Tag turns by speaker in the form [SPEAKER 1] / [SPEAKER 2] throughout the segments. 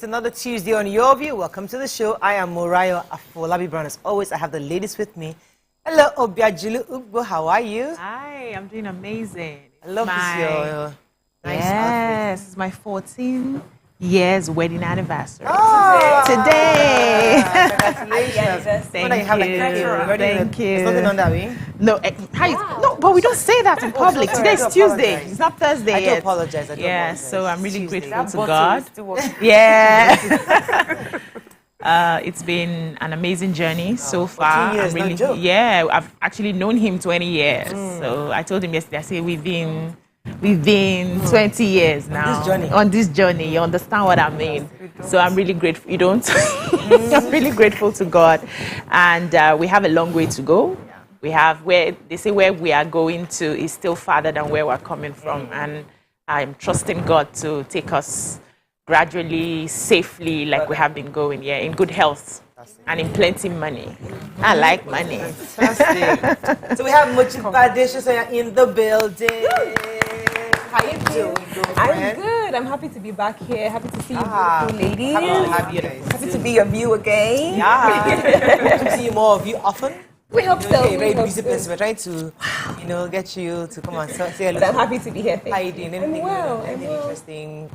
[SPEAKER 1] It's another Tuesday on Your View. Welcome to the show. I am Morayo Afolabi Brown. As always, I have the ladies with me. Hello, Obiajulu Ugbo. How are you?
[SPEAKER 2] Hi, I'm doing amazing.
[SPEAKER 1] I love this your nice
[SPEAKER 2] Yes, it's my 14 years wedding anniversary.
[SPEAKER 1] Oh,
[SPEAKER 2] today.
[SPEAKER 1] Congratulations.
[SPEAKER 2] Thank you. Thank you.
[SPEAKER 1] There's nothing on that way.
[SPEAKER 2] No, no, but we don't say that in public.
[SPEAKER 1] sorry,
[SPEAKER 2] Today's Tuesday. It's not Thursday
[SPEAKER 1] I
[SPEAKER 2] yet.
[SPEAKER 1] do apologize.
[SPEAKER 2] So I'm really
[SPEAKER 1] Tuesday.
[SPEAKER 2] grateful to God. Yeah. It's been an amazing journey so far.
[SPEAKER 1] 14 years,
[SPEAKER 2] I'm really,
[SPEAKER 1] no joke.
[SPEAKER 2] yeah, I've actually known him 20 years. So I told him yesterday, I said, we've been 20 years now on this journey. You understand what I mean? So I'm really grateful. You don't? I'm really grateful to God. And we have a long way to go. We have where they say where we are going to is still farther than where we're coming from. And I'm trusting God to take us gradually, safely, like we have been going, in good health and in plenty money. I like money.
[SPEAKER 1] Fantastic. So we have Mochiba Desha in the building. How you doing?
[SPEAKER 3] I'm good. I'm happy to be back here. Happy to see you, beautiful ladies.
[SPEAKER 1] Happy to have you.
[SPEAKER 3] Happy to be your view again.
[SPEAKER 1] Yeah. To see more of you often.
[SPEAKER 3] We hope so.
[SPEAKER 1] Okay, very busy place. We're trying to, get you to come and say hello.
[SPEAKER 3] But I'm happy to be here.
[SPEAKER 1] How you doing? Anything,
[SPEAKER 3] well.
[SPEAKER 1] anything interesting?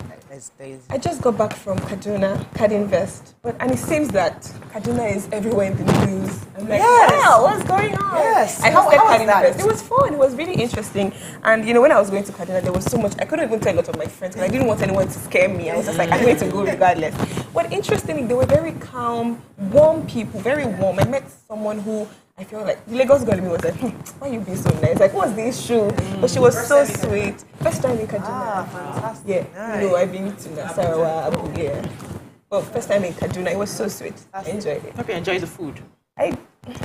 [SPEAKER 3] I just got back from Kaduna, Kadinvest, and it seems that Kaduna is everywhere in the news. I'm like, wow, what's going on?
[SPEAKER 1] Yes.
[SPEAKER 3] I hosted
[SPEAKER 1] How was
[SPEAKER 3] Kadinvest.
[SPEAKER 1] that?
[SPEAKER 3] It was fun. It was really interesting. And when I was going to Kaduna, there was so much. I couldn't even tell a lot of my friends because I didn't want anyone to scare me. I was just like, I'm going to go regardless. But interestingly, they were very calm, warm people, very warm. I met someone who I feel like the Lagos girl in me was like, why you being so nice? Like, what's the issue? But she was so sweet. First time in Kaduna.
[SPEAKER 1] Fantastic.
[SPEAKER 3] Yeah,
[SPEAKER 1] Nice.
[SPEAKER 3] I've been to Nasarawa, Abu, yeah. But first time in Kaduna, it was so sweet. I enjoyed it.
[SPEAKER 2] Hope you enjoy the food.
[SPEAKER 3] I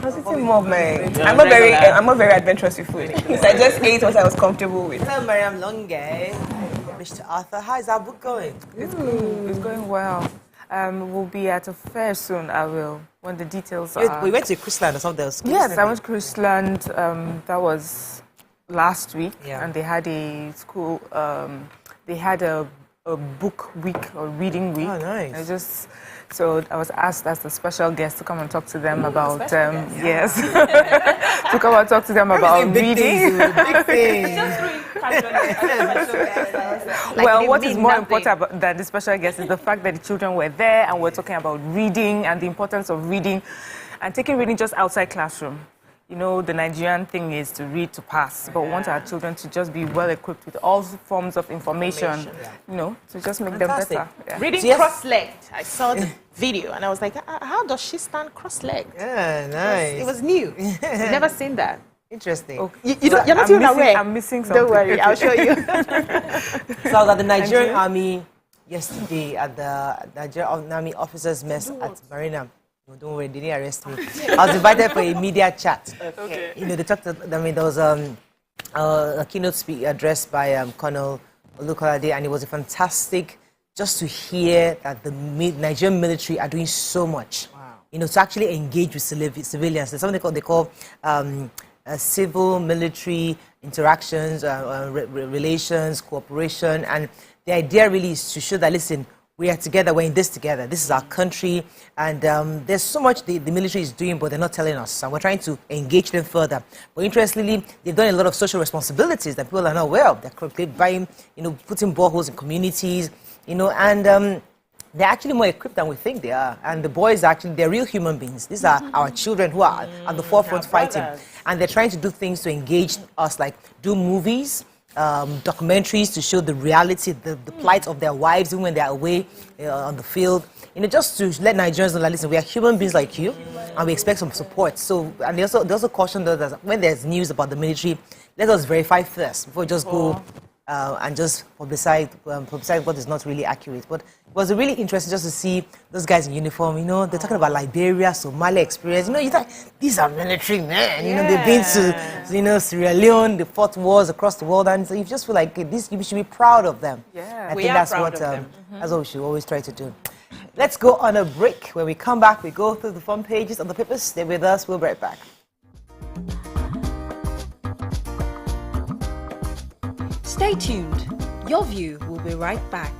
[SPEAKER 3] was eating more of my. I'm not very adventurous with food. So I just ate what I was comfortable with.
[SPEAKER 1] Hello, Mariam Longe, Mr. Arthur. How is our book going?
[SPEAKER 4] It's going well. We'll be at a fair soon. I will, when the details are...
[SPEAKER 1] We went to Chrisland or something else.
[SPEAKER 4] Yes, I went to Chrisland. That was last week.
[SPEAKER 1] Yeah.
[SPEAKER 4] And they had a school... they had a book week or reading week.
[SPEAKER 1] Oh, nice.
[SPEAKER 4] So I was asked as a special guest to come and talk to them about... Yes. To come and talk to them about reading.
[SPEAKER 1] Big things.
[SPEAKER 4] Well, what is more important than the special guest is the fact that the children were there and we're talking about reading and the importance of reading and taking reading just outside classroom. The Nigerian thing is to read to pass, but we want our children to just be well equipped with all forms of information, to just make them better. Yeah.
[SPEAKER 2] Reading cross-legged. I saw the video and I was like, how does she stand cross-legged?
[SPEAKER 1] Yeah, nice.
[SPEAKER 2] It was new. I've never seen that.
[SPEAKER 1] Interesting.
[SPEAKER 2] Okay. You're not even aware.
[SPEAKER 4] I'm missing something.
[SPEAKER 2] Don't worry, I'll show you.
[SPEAKER 1] So I was at the Nigerian Army yesterday at the Nigerian Army officers' mess at Marina. No, don't worry, they didn't arrest me. I was invited for a media chat.
[SPEAKER 2] Okay.
[SPEAKER 1] They talked. There was a keynote speech address by Colonel Olukolade, and it was fantastic just to hear that the Nigerian military are doing so much. Wow. To actually engage with civilians. There's something they call civil military interactions, relations, cooperation, and the idea really is to show that, listen, we are together, we're in this together, this is our country, and there's so much the military is doing, but they're not telling us, and we're trying to engage them further. But interestingly, they've done a lot of social responsibilities that people are not aware of. They're buying, putting boreholes in communities, and they're actually more equipped than we think they are. And the boys they're real human beings. These are our children who are at the forefront fighting. And they're trying to do things to engage us, like do movies, documentaries to show the reality, the plight of their wives even when they're away on the field. Just to let Nigerians know that, listen, we are human beings like you, and we expect some support. So, and they also caution us that when there's news about the military, let us verify first before we just go and just publicize what is not really accurate. But it was really interesting just to see those guys in uniform. They're talking about Liberia, Somalia experience. You thought these are military men. They've been to Sierra Leone, they fought wars across the world, and so you just feel like we should be proud of them.
[SPEAKER 4] Yeah,
[SPEAKER 1] I think that's what we should always try to do. Let's go on a break. When we come back, we go through the front pages of the papers. Stay with us. We'll be right back.
[SPEAKER 5] Stay tuned. Your View will be right back.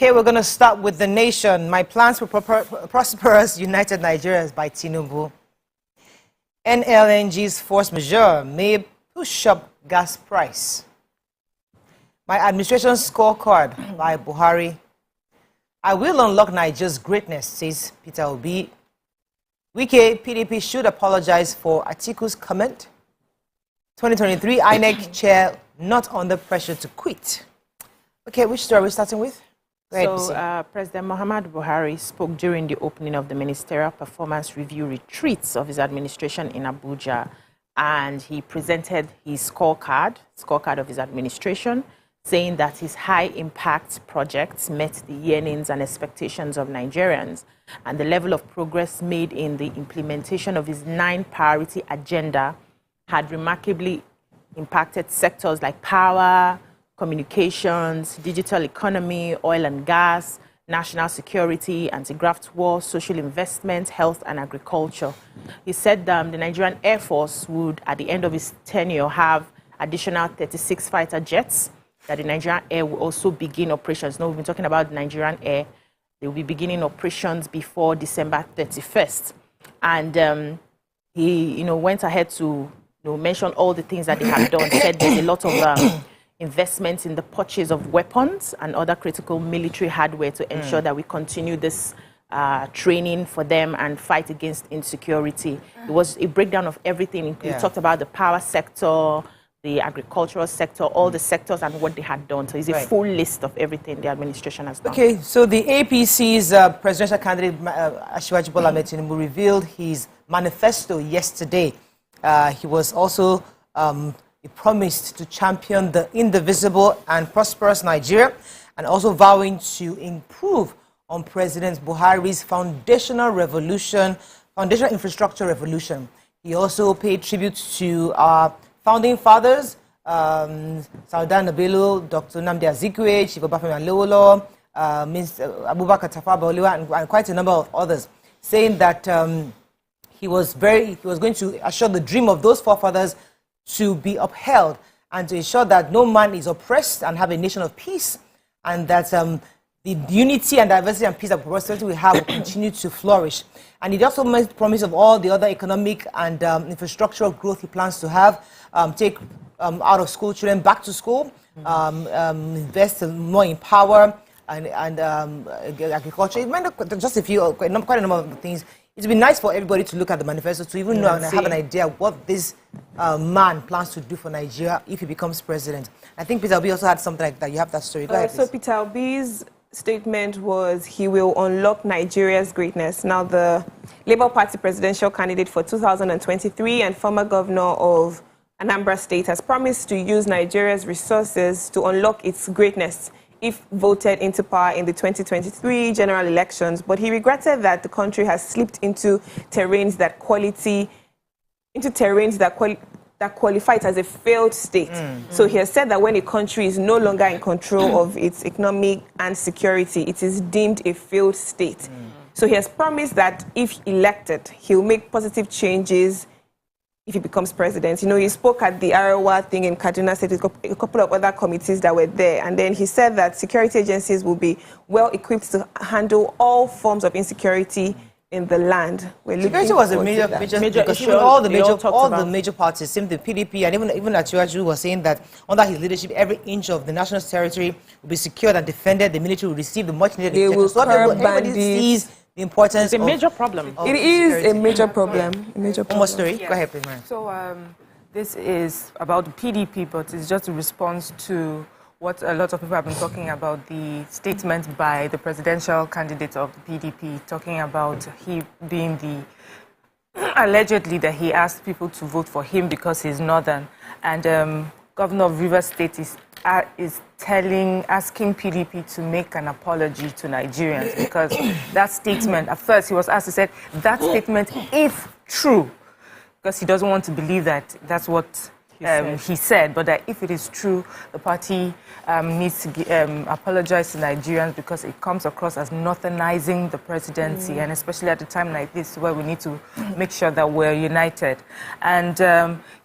[SPEAKER 1] Okay, we're going to start with The Nation. My plans for prosperous united Nigerians by Tinubu. NLNG's force majeure may push up gas price. My administration scorecard by Buhari. I will unlock Nigeria's greatness, says Peter Obi. Wike, PDP should apologize for Atiku's comment. 2023 INEC chair not under pressure to quit. Okay, which story are we starting with?
[SPEAKER 2] President Muhammadu Buhari spoke during the opening of the Ministerial Performance Review retreats of his administration in Abuja, and he presented his scorecard of his administration, saying that his high-impact projects met the yearnings and expectations of Nigerians, and the level of progress made in the implementation of his 9-priority agenda had remarkably impacted sectors like power, communications, digital economy, oil and gas, national security, anti-graft war, social investment, health and agriculture. He said the Nigerian Air Force would, at the end of his tenure, have additional 36 fighter jets, that the Nigerian Air will also begin operations. Now, we've been talking about the Nigerian Air. They will be beginning operations before December 31st. And he went ahead to mention all the things that they have done. Said there's a lot of investments in the purchase of weapons and other critical military hardware to ensure that we continue this training for them and fight against insecurity. It was a breakdown of everything. He talked about the power sector, the agricultural sector, all the sectors and what they had done. So it's a full list of everything the administration has done.
[SPEAKER 1] Okay, so the APC's presidential candidate, Asiwaju Bola Ahmed Tinubu, revealed his manifesto yesterday. He was also he promised to champion the indivisible and prosperous Nigeria, and also vowing to improve on President Buhari's foundational infrastructure revolution. He also paid tribute to our founding fathers, Saudan Nabelu, Dr. Nnamdi Azikiwe, Chief Obafemi Awolowo, Abubakar Tafawa Balewa, and quite a number of others, saying that he was going to assure the dream of those forefathers to be upheld and to ensure that no man is oppressed and have a nation of peace, and that the unity and diversity and peace and prosperity we have will continue to flourish. And he also made promise of all the other economic and infrastructural growth he plans to have, take out of school children back to school, invest more in power and agriculture. Just quite a number of things. It would be nice for everybody to look at the manifesto to even know and have an idea what this man plans to do for Nigeria if he becomes president. I think Peter Obi also had something like that. You have that story. Go ahead,
[SPEAKER 3] so Peter Obi's statement was he will unlock Nigeria's greatness. Now, the Labour Party presidential candidate for 2023 and former governor of Anambra State has promised to use Nigeria's resources to unlock its greatness if voted into power in the 2023 general elections, but he regretted that the country has slipped into terrains that qualify it as a failed state. So he has said that when a country is no longer in control of its economic and security, it is deemed a failed state. So he has promised that if elected, he'll make positive changes if he becomes president. You know, he spoke at the Arawa thing in Kaduna State with a couple of other committees that were there. And then he said that security agencies will be well equipped to handle all forms of insecurity in the land.
[SPEAKER 1] Security was a major because even all the major parties, same the PDP, and even Asiwaju was saying that under his leadership, every inch of the national territory will be secured and defended. The military will receive the much needed protection. So everybody sees the importance.
[SPEAKER 2] It's a major problem.
[SPEAKER 3] It is a major problem.
[SPEAKER 1] One more story. Go ahead, please, Mariam.
[SPEAKER 4] So this is about the PDP, but it's just a response to what a lot of people have been talking about, the statement by the presidential candidate of the PDP, talking about he being allegedly that he asked people to vote for him because he's northern. And Governor of Rivers State is asking PDP to make an apology to Nigerians because that statement, at first he was asked, he said, that statement, if true, because he doesn't want to believe that that's what he said, but that if it is true, the party needs to apologize to Nigerians because it comes across as northernizing the presidency, and especially at a time like this where we need to make sure that we're united. And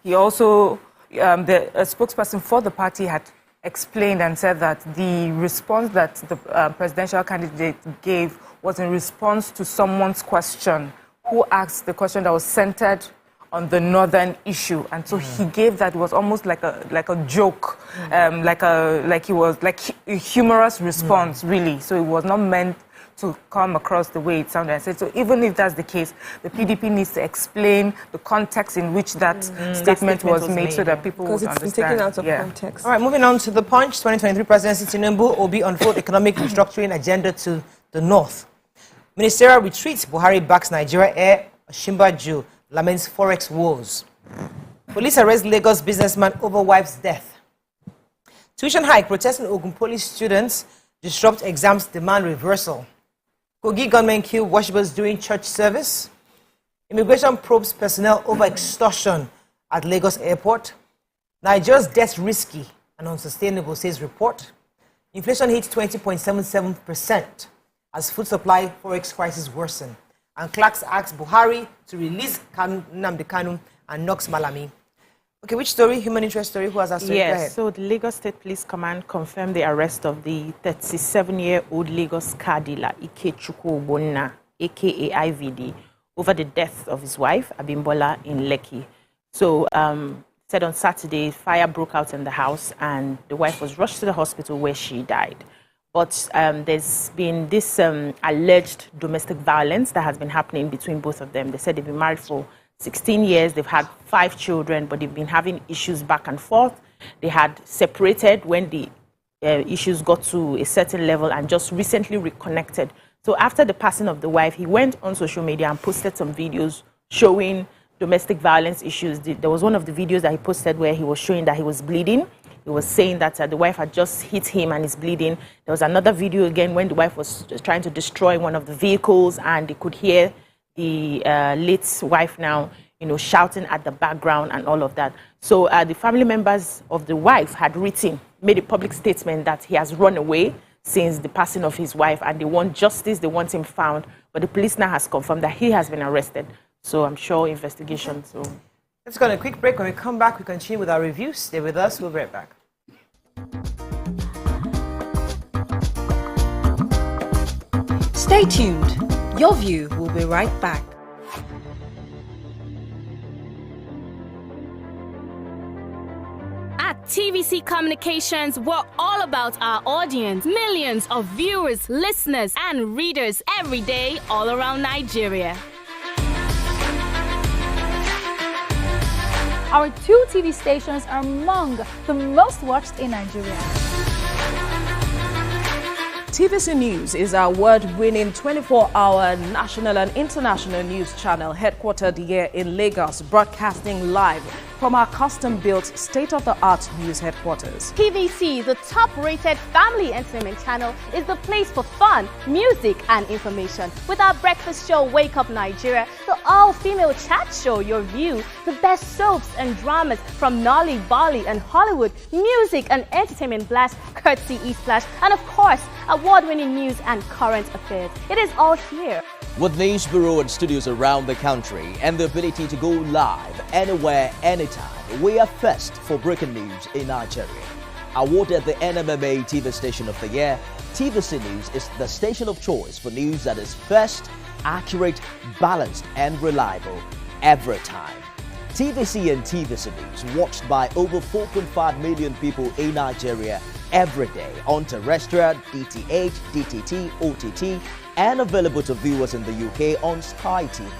[SPEAKER 4] he also, a spokesperson for the party had explained and said that the response that the presidential candidate gave was in response to someone's question who asked the question that was centered on the northern issue, and so he gave that. It was almost like a joke, like a humorous response, really. So it was not meant to come across the way it sounded. I said, so even if that's the case, the PDP needs to explain the context in which that statement was made so that people would understand.
[SPEAKER 3] Because it's been taken out of context.
[SPEAKER 1] All right, moving on to the Punch. 2023 Presidency Tinubu will be on full economic restructuring agenda to the north. Ministerial retreat, Buhari backs Nigeria Air, Shimbaju laments forex woes. Police arrest Lagos businessman over wife's death. Tuition hike, protesting Ogun Police students disrupt exams, demand reversal. Kogi gunmen kill worshippers during church service. Immigration probes personnel over extortion at Lagos airport. Nigeria's debt risky and unsustainable, says report. Inflation hits 20.77% as food supply forex crisis worsen. And Clarks asks Buhari to release Nnamdi Kanu and Knox Malami. Okay, which story? Human interest story? Who has that story?
[SPEAKER 2] Yes, so the Lagos State Police Command confirmed the arrest of the 37-year-old Lagos car dealer Ikechukwu Ogbonna, aka IVD, over the death of his wife, Abimbola, in Lekki. So, said on Saturday, fire broke out in the house and the wife was rushed to the hospital where she died. But there's been this alleged domestic violence that has been happening between both of them. They said they've been married for 16 years, they've had 5 children, but they've been having issues back and forth. They had separated when the issues got to a certain level and just recently reconnected. So after the passing of the wife, he went on social media and posted some videos showing domestic violence issues. There was one of the videos that he posted where he was showing that he was bleeding. He was saying that the wife had just hit him and is bleeding. There was another video again when the wife was trying to destroy one of the vehicles and they could hear the late wife now, shouting at the background and all of that. So the family members of the wife had made a public statement that he has run away since the passing of his wife and they want justice, they want him found. But the police now has confirmed that he has been arrested. So I'm sure investigation. So
[SPEAKER 1] let's go on a quick break. When we come back, we continue with our review. Stay with us. We'll be right back.
[SPEAKER 5] Stay tuned. Your View will be right back.
[SPEAKER 6] At TVC Communications, we're all about our audience. Millions of viewers, listeners, and readers every day all around Nigeria.
[SPEAKER 7] Our 2 TV stations are among the most watched in Nigeria.
[SPEAKER 8] TVC News is our award-winning 24-hour national and international news channel headquartered here in Lagos, broadcasting live from our custom-built state-of-the-art news headquarters.
[SPEAKER 9] TVC, the top-rated family entertainment channel, is the place for fun, music, and information. With our breakfast show, Wake Up Nigeria, the all-female chat show, Your View, the best soaps and dramas from Nolly, Bolly, and Hollywood, music and entertainment blast, courtesy E-Splash, and of course, award-winning news and current affairs. It is all here.
[SPEAKER 10] With news bureau and studios around the country and the ability to go live anywhere, anytime, we are first for breaking news in Nigeria. Awarded the NMMA TV Station of the Year, TVC News is the station of choice for news that is first, accurate, balanced, and reliable every time. TVC and TVC News watched by over 4.5 million people in Nigeria every day on terrestrial, DTH, DTT, OTT, and available to viewers in the UK on Sky TV.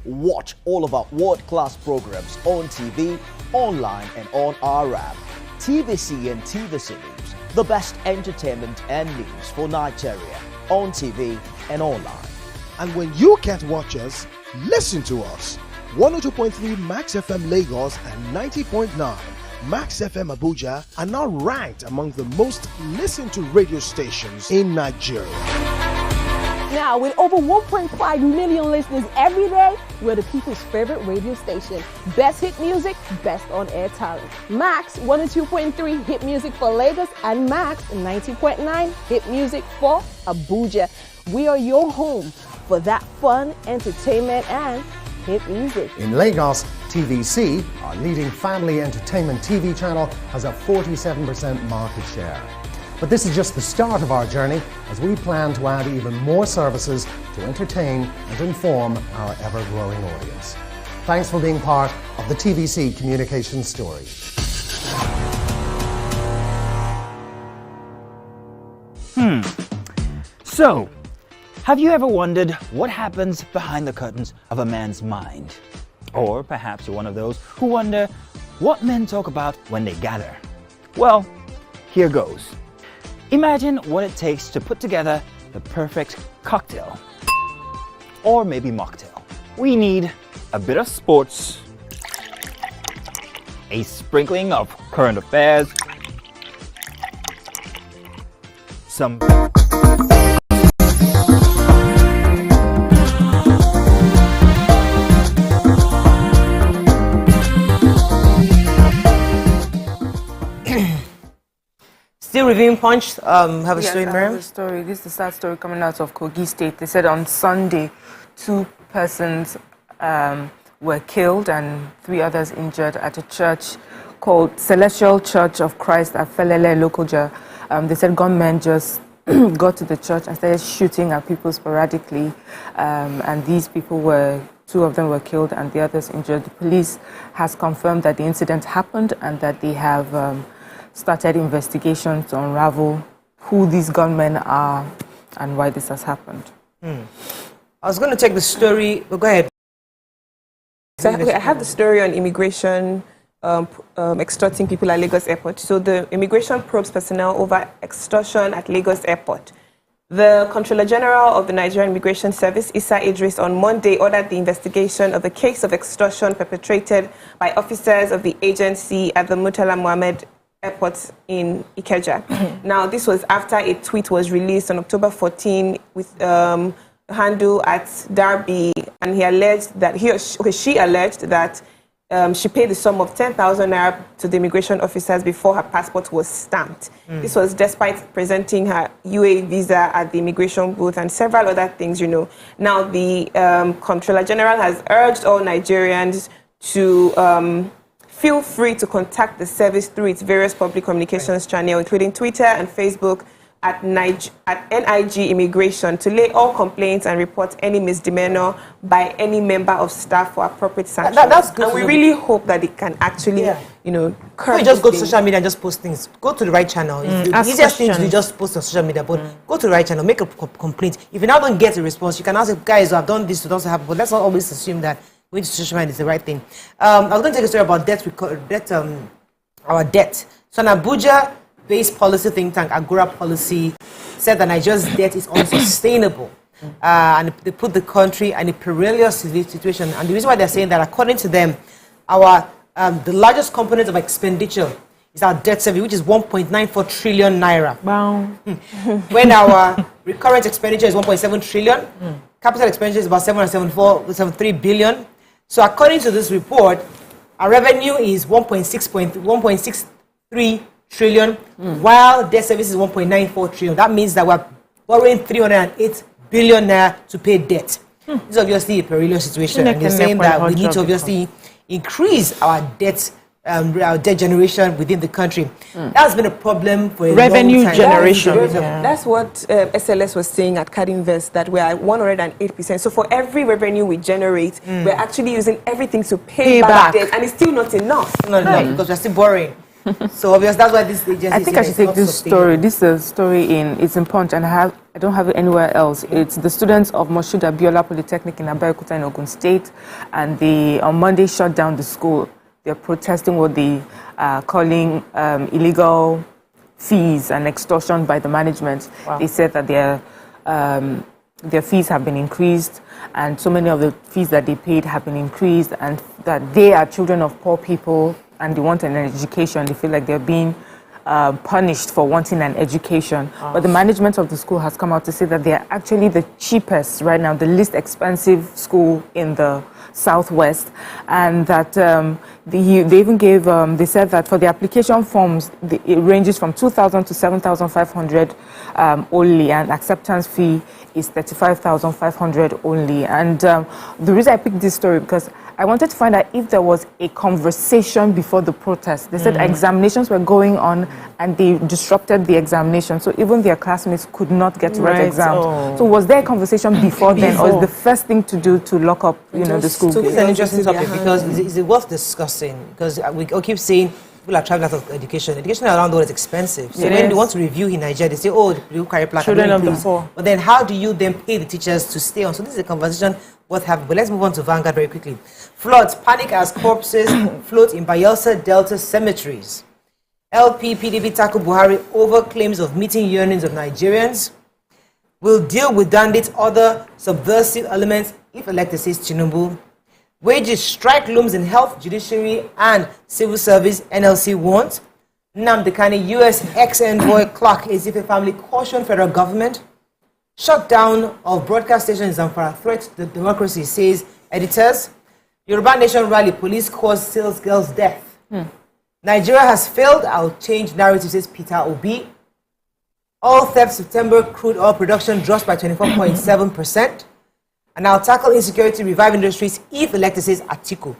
[SPEAKER 10] Watch all of our world-class programs on TV, online, and on our app. TVC and TVC News, the best entertainment and news for Nigeria on TV and online.
[SPEAKER 11] And when you can't watch us, listen to us. 102.3 Max FM Lagos and 90.9 Max FM Abuja are now ranked among the most listened to radio stations in Nigeria.
[SPEAKER 12] Now, with over 1.5 million listeners every day, we're the people's favorite radio station. Best hit music, best on-air talent. Max 102.3 hit music for Lagos and Max 90.9 hit music for Abuja. We are your home for that fun, entertainment, and hit music.
[SPEAKER 13] In Lagos, YourViewTVC, our leading family entertainment TV channel, has a 47% market share. But this is just the start of our journey, as we plan to add even more services to entertain and inform our ever-growing audience. Thanks for being part of the TVC communication story.
[SPEAKER 14] So, have you ever wondered what happens behind the curtains of a man's mind? Or perhaps you're one of those who wonder what men talk about when they gather. Well, here goes. Imagine what it takes to put together the perfect cocktail. Or maybe mocktail. We need a bit of sports, a sprinkling of current affairs, some
[SPEAKER 1] Still reviewing Punch, have a story, Miriam?
[SPEAKER 4] I have a story. This is a sad story coming out of Kogi State. They said on Sunday, 2 persons were killed and 3 others injured at a church called Celestial Church of Christ at Felele, Lokoja. They said gunmen just got to the church and started shooting at people sporadically. And these people were, 2 of them were killed and the others injured. The police has confirmed that the incident happened and that they have started investigations to unravel who these gunmen are and why this has happened.
[SPEAKER 1] I was going to check the story, but go ahead.
[SPEAKER 3] So I have the story on immigration extorting people at Lagos Airport. So the immigration probes personnel over extortion at Lagos Airport. The Controller General of the Nigerian Immigration Service, Issa Idris, on Monday ordered the investigation of a case of extortion perpetrated by officers of the agency at the Murtala Mohammed Airport in Ikeja. Now, this was after a tweet was released on October 14 with handle at Darby, and he alleged that she alleged that she paid the sum of 10,000 naira to the immigration officers before her passport was stamped. This was despite presenting her UAE visa at the immigration booth and several other things, you know. Now, the Comptroller General has urged all Nigerians to feel free to contact the service through its various public communications channels, including Twitter and Facebook, at NIG Immigration, to lay all complaints and report any misdemeanor by any member of staff for appropriate sanctions.
[SPEAKER 1] That's good.
[SPEAKER 3] And we really hope that it can actually, you know, curb.
[SPEAKER 1] You just go to social media and just post things. Go to the right channel. The easiest thing to just post on social media, but go to the right channel, make a complaint. If you now don't get a response, you can ask, guys, I've done this, it doesn't happen. But let's not always assume that going to social media is the right thing. I was going to take a story about our debt. So an Abuja-based policy think tank, Agora Policy, said that Nigeria's debt is unsustainable. And they put the country in a perilous situation. And the reason why they're saying that, according to them, the largest component of expenditure is our debt service, which is 1.94 trillion naira.
[SPEAKER 2] Wow.
[SPEAKER 1] When our recurrent expenditure is 1.7 trillion, capital expenditure is about 73 billion. So according to this report, our revenue is 1.63 trillion, while debt service is 1.94 trillion. That means that we're borrowing 308 billion naira to pay debt. This is obviously a perilous situation, and they're saying that we need to obviously increase our debt generation within the country. That's been a problem for a
[SPEAKER 2] revenue
[SPEAKER 1] long time.
[SPEAKER 2] generation.
[SPEAKER 3] That's what SLS was saying at CardInvest, that we're at 108%. So for every revenue we generate, we're actually using everything to pay back debt, and it's still not enough.
[SPEAKER 1] Not enough, because we're still borrowing. So obviously that's why this agency.
[SPEAKER 4] I think I should take this story. This is a story it's in Punch, and I don't have it anywhere else. It's the students of Moshood Abiola Polytechnic in Abeokuta in Ogun State, and they on Monday shut down the school. They're protesting what they are calling illegal fees and extortion by the management. Wow. They said that their fees have been increased, and so many of the fees that they paid have been increased, and that they are children of poor people and they want an education. They feel like they're being punished for wanting an education. But the management of the school has come out to say that they are actually the cheapest right now, the least expensive school in the Southwest, and that they even gave, they said that for the application forms, it ranges from 2,000 to 7,500 only, and acceptance fee is 35,500 only. And the reason I picked this story, because I wanted to find out if there was a conversation before the protest. They said examinations were going on and they disrupted the examination. So even their classmates could not get to write exams. So was there a conversation before then, or is the first thing to do to lock up, the school?
[SPEAKER 1] So it's an interesting topic because it's worth discussing, because we all keep saying people are traveling out of education. Education around the world is expensive. So when they want to review in Nigeria, they say, oh, the carry plaque.
[SPEAKER 2] Children of the poor.
[SPEAKER 1] But then how do you then pay the teachers to stay on? So this is a conversation worth having. But let's move on to Vanguard very quickly. Floods, panic as corpses float in Bayelsa Delta cemeteries. LP PDP tackle Buhari over claims of meeting yearnings of Nigerians. Will deal with Dandit's other subversive elements if elected, says Tinubu. Wages strike looms in health, judiciary, and civil service, NLC warns. Nnamdi Kanu, U.S. ex-envoy Clark Ezife family caution federal government. Shutdown of broadcast stations in Zamfara threat to democracy, says editors. Yoruba Nation rally, police cause sales girl's death. Nigeria has failed, I'll change narrative, says Peter Obi. Oil theft September crude oil production drops by 24.7%. And I'll tackle insecurity, revive industries if elected, says Atiku.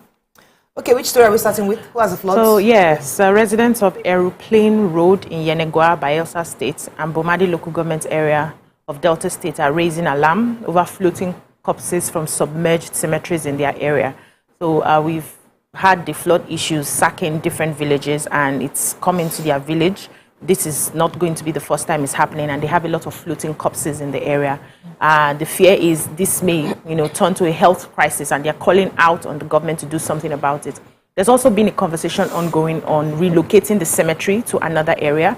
[SPEAKER 1] Okay, which story are we starting with? Who has the floods?
[SPEAKER 2] So, yes, residents of Aeroplane Road in Yenagoa, Bayelsa State, and Bomadi local government area of Delta State are raising alarm over floating corpses from submerged cemeteries in their area. So, we've had the flood issues sacking different villages, and it's coming to their village. This is not going to be the first time it's happening, and they have a lot of floating corpses in the area. The fear is this may, turn to a health crisis, and they're calling out on the government to do something about it. There's also been a conversation ongoing on relocating the cemetery to another area.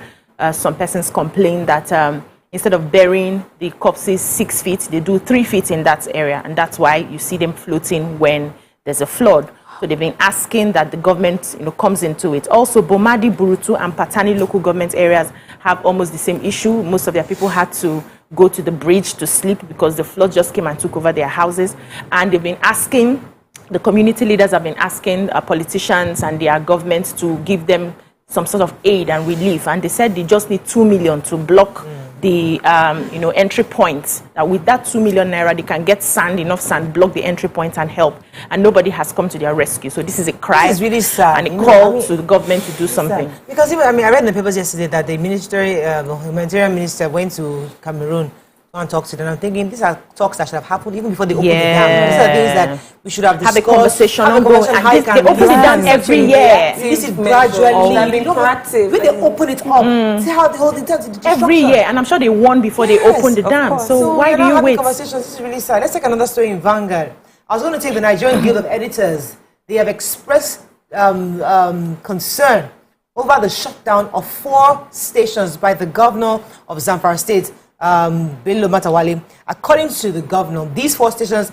[SPEAKER 2] Some persons complain that instead of burying the corpses 6 feet, they do 3 feet in that area, and that's why you see them floating when there's a flood. So they've been asking that the government, comes into it. Also, Bomadi, Burutu, and Patani local government areas have almost the same issue. Most of their people had to go to the bridge to sleep because the flood just came and took over their houses. And they've been asking, the community leaders have been asking politicians and their governments to give them some sort of aid and relief. And they said they just need 2 million to block the entry points. With that 2 million naira, they can get enough sand, block the entry points and help. And nobody has come to their rescue. So this is a cry.
[SPEAKER 1] This is really sad.
[SPEAKER 2] And a call to the government to do something.
[SPEAKER 1] Because I read in the papers yesterday that the humanitarian minister went to Cameroon and talked to them. I'm thinking these are talks that should have happened even before they opened the dam. These are things that we should have discussed.
[SPEAKER 2] Have a conversation ongoing. They open the dam every year.
[SPEAKER 1] This is gradually proactive. When they open it up, see how the whole thing turns into
[SPEAKER 2] every year. And I'm sure they warn before they open the dam. So why do you wait?
[SPEAKER 1] Conversations. This is really sad. Let's take another story in Vanguard. I was going to take the Nigerian Guild of Editors. They have expressed concern over the shutdown of 4 stations by the governor of Zamfara State, Bello Matawale. According to the governor, these 4 stations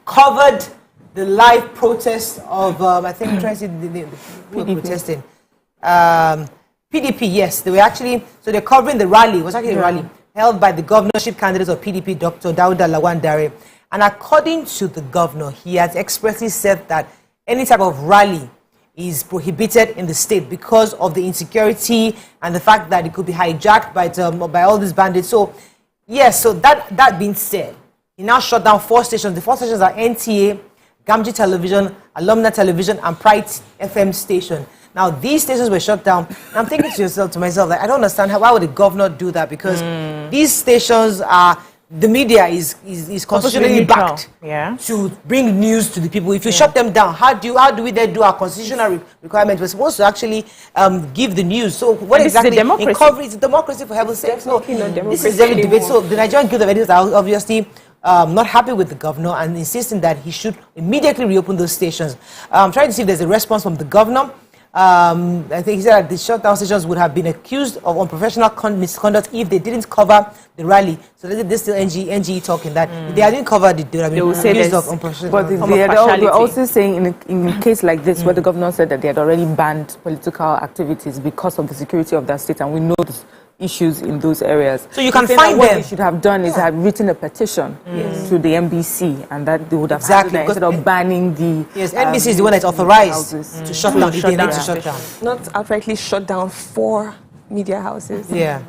[SPEAKER 1] covered the live protest of, I think I'm trying to see the protesting. PDP, yes. They were actually, so they're covering the rally. It was actually a rally held by the governorship candidates of PDP, Dr. Dauda Lawan Dare. And according to the governor, he has expressly said that any type of rally is prohibited in the state because of the insecurity and the fact that it could be hijacked by all these bandits. So, yes, so that being said, he now shut down 4 stations. The 4 stations are NTA, Gamji Television, Alumna Television, and Pride FM station. Now, these stations were shut down. And I'm thinking to myself, like, I don't understand why would the governor do that? Because these stations are, the media is constitutionally backed to bring news to the people. If you shut them down, how do we then do our constitutional requirement? We're supposed to actually give the news. So what exactly? It's a democracy, for heaven's sake. So this is every debate. So the Nigerian Guild of Editors are obviously not happy with the governor and insisting that he should immediately reopen those stations. I'm trying to see if there's a response from the governor. I think he said that the shutdown stations would have been accused of unprofessional misconduct if they didn't cover the rally. So this still NGE talking that if they hadn't covered it, they would have been accused of unprofessional.
[SPEAKER 4] But they were also saying in a case like this, where the governor said that they had already banned political activities because of the security of that state, and we know this issues in those areas.
[SPEAKER 1] So you can find them.
[SPEAKER 4] What they should have done is have written a petition to the NBC, and that they would have had that instead of banning the.
[SPEAKER 1] Yes, NBC is the one that's authorized to shut down. They need to shut down.
[SPEAKER 3] Not outrightly shut down 4 media houses.
[SPEAKER 1] Yeah.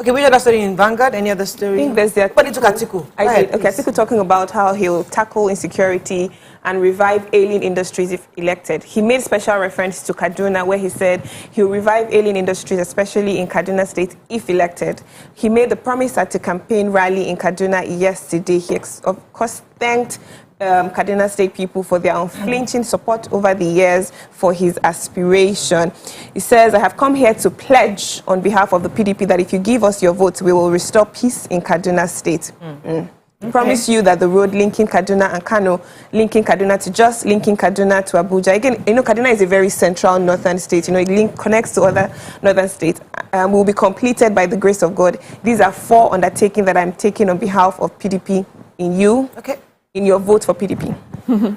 [SPEAKER 1] Okay, which other story in Vanguard? Any other story?
[SPEAKER 3] I think there's the
[SPEAKER 1] But it took Atiku.
[SPEAKER 3] I did. Okay, Atiku talking about how he'll tackle insecurity and revive alien industries if elected. He made special reference to Kaduna, where he said he'll revive alien industries, especially in Kaduna State, if elected. He made the promise at a campaign rally in Kaduna yesterday. He, of course, thanked Kaduna State people for their unflinching support over the years for his aspiration. He says, I have come here to pledge on behalf of the PDP that if you give us your vote, we will restore peace in Kaduna State. I promise you that the road linking Kaduna and Kano, linking Kaduna to Jos, linking Kaduna to Abuja. Again, you know, Kaduna is a very central northern state. You know, it connects to other northern states. Will be completed by the grace of God. These are 4 undertakings that I'm taking on behalf of PDP in you.
[SPEAKER 1] Okay.
[SPEAKER 3] In your vote for PDP.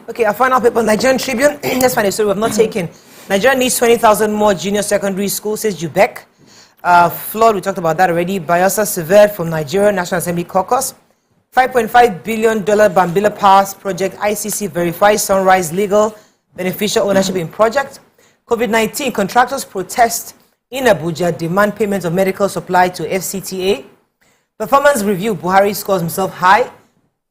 [SPEAKER 1] Okay, our final paper, Nigerian Tribune. Let's find a story we have not taken. Nigeria needs 20,000 more junior secondary schools, says UBEC. Flood, we talked about that already. Bayelsa severed from Nigeria National Assembly caucus. $5.5 billion Bambila Pass project. ICC verifies Sunrise legal beneficial ownership in project. COVID-19 contractors protest in Abuja, demand payment of medical supply to FCTA. Performance review, Buhari scores himself high.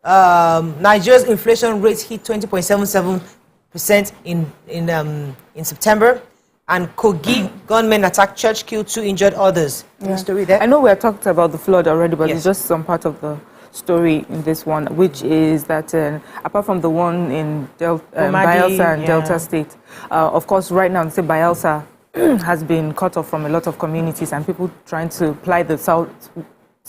[SPEAKER 1] Nigeria's inflation rate hit 20.77% in September, and Kogi gunmen attacked church, killed 2 injured others.
[SPEAKER 4] Yeah.
[SPEAKER 1] Story there.
[SPEAKER 4] I know we have talked about the flood already, but
[SPEAKER 1] Yes.
[SPEAKER 4] it's just some part of the story in this one, which is that apart from the one in Bayelsa and Delta State, of course, right now, say Bayelsa has been cut off from a lot of communities and people trying to ply the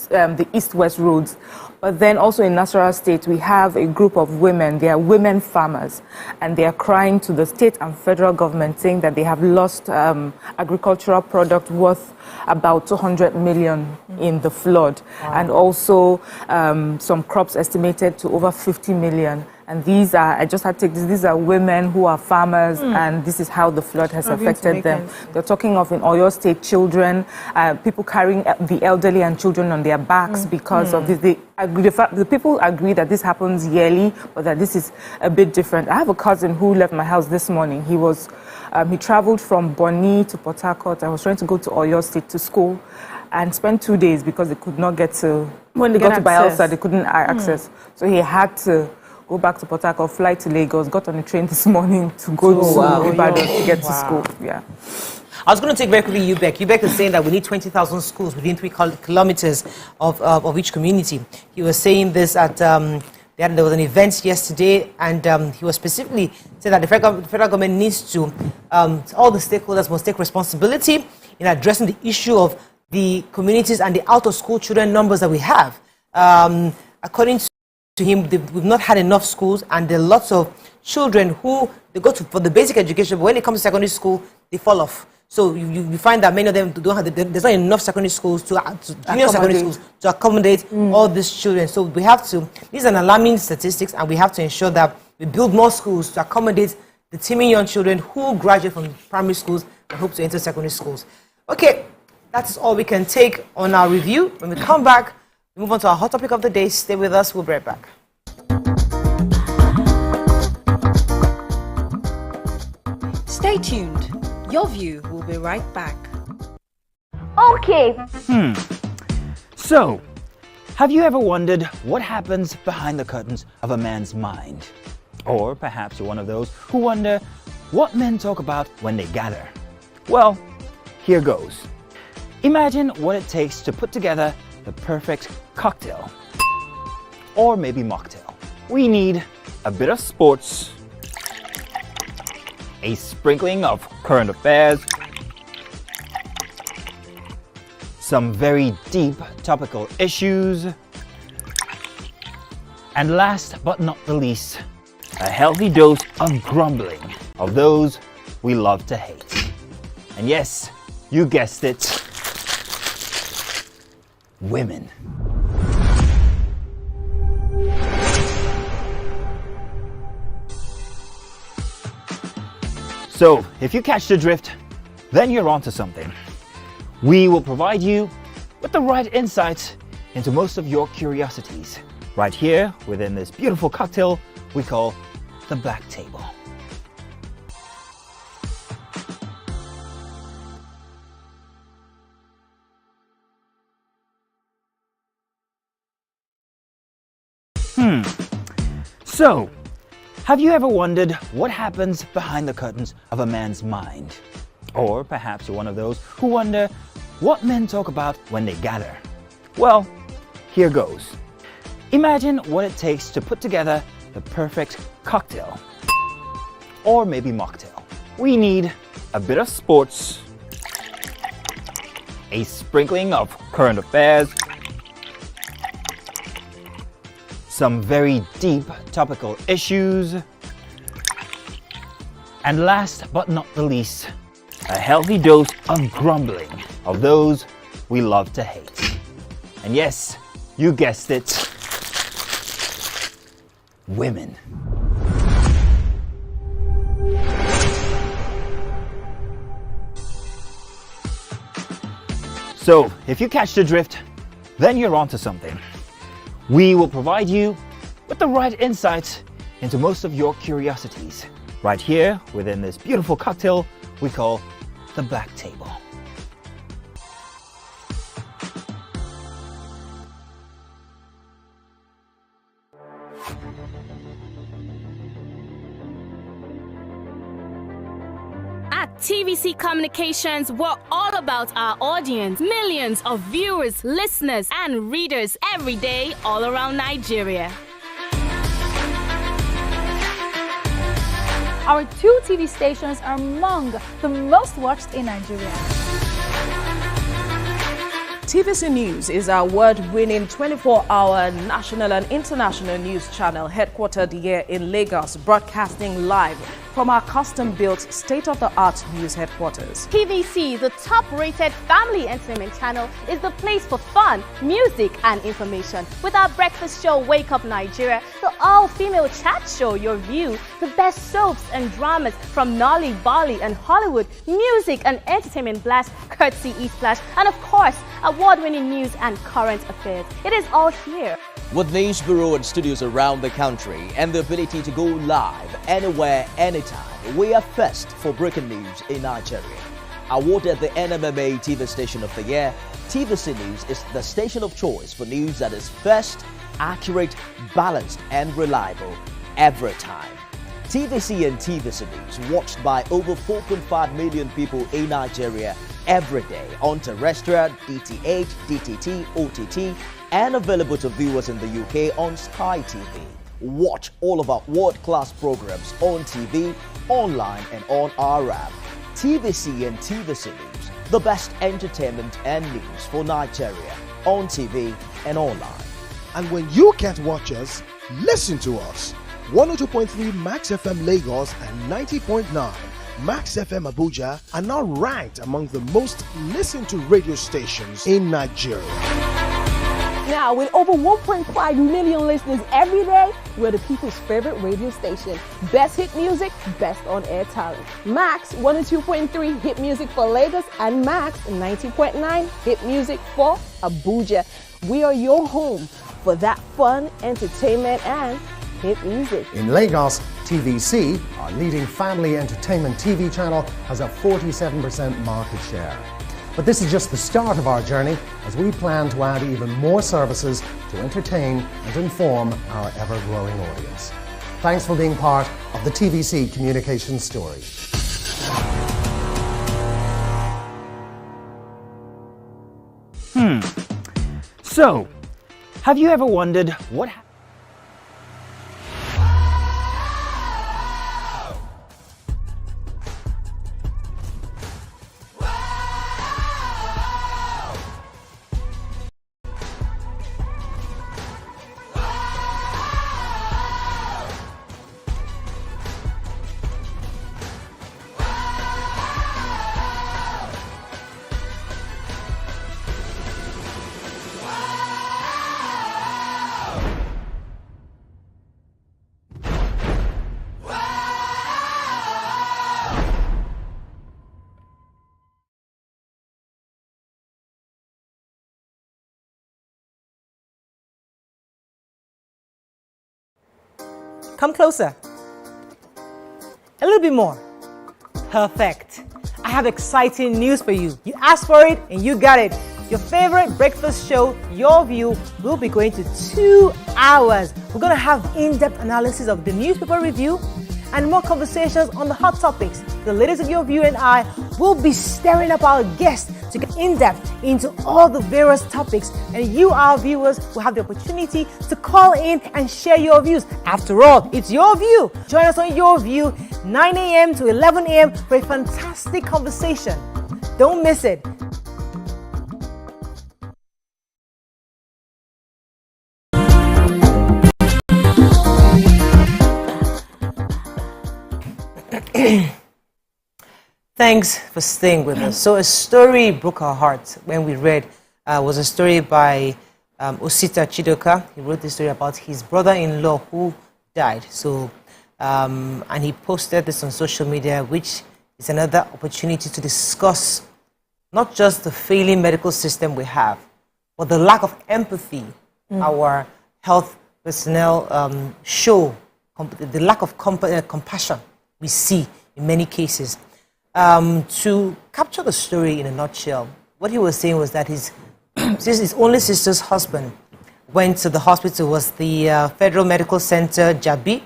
[SPEAKER 4] the east-west roads. But then also in Nasarawa State, we have a group of women. They are women farmers, and they are crying to the state and federal government, saying that they have lost agricultural product worth about 200 million in the flood, and also some crops estimated to over 50 million. And these are, I just had to take this, these are women who are farmers, and this is how the flood has affected them. They're talking of in Oyo State children, people carrying the elderly and children on their backs because of this. The people agree that this happens yearly, but that this is a bit different. I have a cousin who left my house this morning. He traveled from Bonny to Port Harcourt. I was trying to go to Oyo State to school and spent 2 days because they could not get to, when they got to Bayelsa, they couldn't access. So he had to go back to Port Harcourt, fly to Lagos, got on a train this morning to go to Ibadan to get to school. Yeah.
[SPEAKER 1] I was going to take very quickly UBEC. UBEC is saying that we need 20,000 schools within 3 kilometers of each community. He was saying this at, there was an event yesterday, and he was specifically saying that the federal government needs to, all the stakeholders must take responsibility in addressing the issue of the communities and the out-of-school children numbers that we have. According to him, we've not had enough schools, and there are lots of children who they go to for the basic education, but when it comes to secondary school, they fall off. So you find that many of them don't have, there's not enough secondary schools junior secondary schools to accommodate all these children. So we have to, these are alarming statistics, and we have to ensure that we build more schools to accommodate the teeming young children who graduate from primary schools and hope to enter secondary schools. Okay, that's all we can take on our review. When we come back, we move on to our hot topic of the day. Stay with us. We'll be right back.
[SPEAKER 5] Stay tuned. Your View will be right back.
[SPEAKER 9] Okay.
[SPEAKER 14] So, have you ever wondered what happens behind the curtains of a man's mind? Or perhaps you're one of those who wonder what men talk about when they gather. Well, here goes. Imagine what it takes to put together the perfect cocktail. Or maybe mocktail. We need a bit of sports, a sprinkling of current affairs, some very deep topical issues, and last but not the least, a healthy dose of grumbling of those we love to hate. And yes, you guessed it, women. So, if you catch the drift, then you're onto something. We will provide you with the right insights into most of your curiosities, right here within this beautiful cocktail we call the Black Table. So, have you ever wondered what happens behind the curtains of a man's mind? Or perhaps you're one of those who wonder what men talk about when they gather. Well, here goes. Imagine what it takes to put together the perfect cocktail. Or maybe mocktail. We need a bit of sports, a sprinkling of current affairs, some very deep topical issues, and last but not the least, a healthy dose of grumbling of those we love to hate. And yes, you guessed it, women. So, if you catch the drift, then you're onto something. We will provide you with the right insights into most of your curiosities, right here within this beautiful cocktail we call the Black Table.
[SPEAKER 6] At TVC Communications, we're all about our audience. Millions of viewers, listeners, and readers every day all around Nigeria.
[SPEAKER 7] Our 2 TV stations are among the most watched in Nigeria.
[SPEAKER 8] TVC News is our award-winning 24-hour national and international news channel headquartered here in Lagos, broadcasting live from our custom-built state-of-the-art news headquarters.
[SPEAKER 9] TVC, the top-rated family entertainment channel, is the place for fun, music, and information. With our breakfast show, Wake Up Nigeria, the all-female chat show, Your View, the best soaps and dramas from Nolly, Bali, and Hollywood, music and entertainment blast, courtesy E-Splash, and of course, award-winning news and current affairs. It is all here.
[SPEAKER 10] With news bureau and studios around the country and the ability to go live anywhere, anytime, we are first for breaking news in Nigeria. Awarded the NMMA TV Station of the Year, TVC News is the station of choice for news that is first, accurate, balanced, and reliable every time. TVC and TVC News watched by over 4.5 million people in Nigeria every day on terrestrial, DTH, DTT, OTT, and available to viewers in the UK on Sky TV. Watch all of our world-class programs on TV, online, and on our app. TVC and TVC News, the best entertainment and news for Nigeria on TV and online.
[SPEAKER 11] And when you can't watch us, listen to us. 102.3 Max FM Lagos and 90.9 Max FM Abuja are now ranked among the most listened to radio stations in Nigeria.
[SPEAKER 12] Now, with over 1.5 million listeners every day, we're the people's favorite radio station. Best hit music, best on-air talent. Max 102.3 hit music for Lagos and Max 90.9 hit music for Abuja. We are your home for that fun, entertainment, and hit music.
[SPEAKER 13] In Lagos, TVC, our leading family entertainment TV channel, has a 47% market share. But this is just the start of our journey, as we plan to add even more services to entertain and inform our ever-growing audience. Thanks for being part of the TVC communication story.
[SPEAKER 14] So, have you ever wondered what happened?
[SPEAKER 1] Come closer. A little bit more. Perfect. I have exciting news for you. You asked for it and you got it. Your favorite breakfast show, Your View, will be going to 2 hours. We're going to have in-depth analysis of the newspaper review and more conversations on the hot topics. The ladies of Your View and I will be stirring up our guests to get in-depth into all the various topics, and you, our viewers, will have the opportunity to call in and share your views. After all, it's Your View. Join us on Your View, 9 a.m. to 11 a.m. for a fantastic conversation. Don't miss it. Thanks for staying with us. So a story broke our hearts when we read, was a story by Osita Chidoka. He wrote this story about his brother-in-law who died. So, and he posted this on social media, which is another opportunity to discuss not just the failing medical system we have, but the lack of empathy our health personnel show, the lack of compassion we see in many cases. To capture the story in a nutshell, what he was saying was that his only sister's husband went to the hospital, was the Federal Medical Center, Jabi,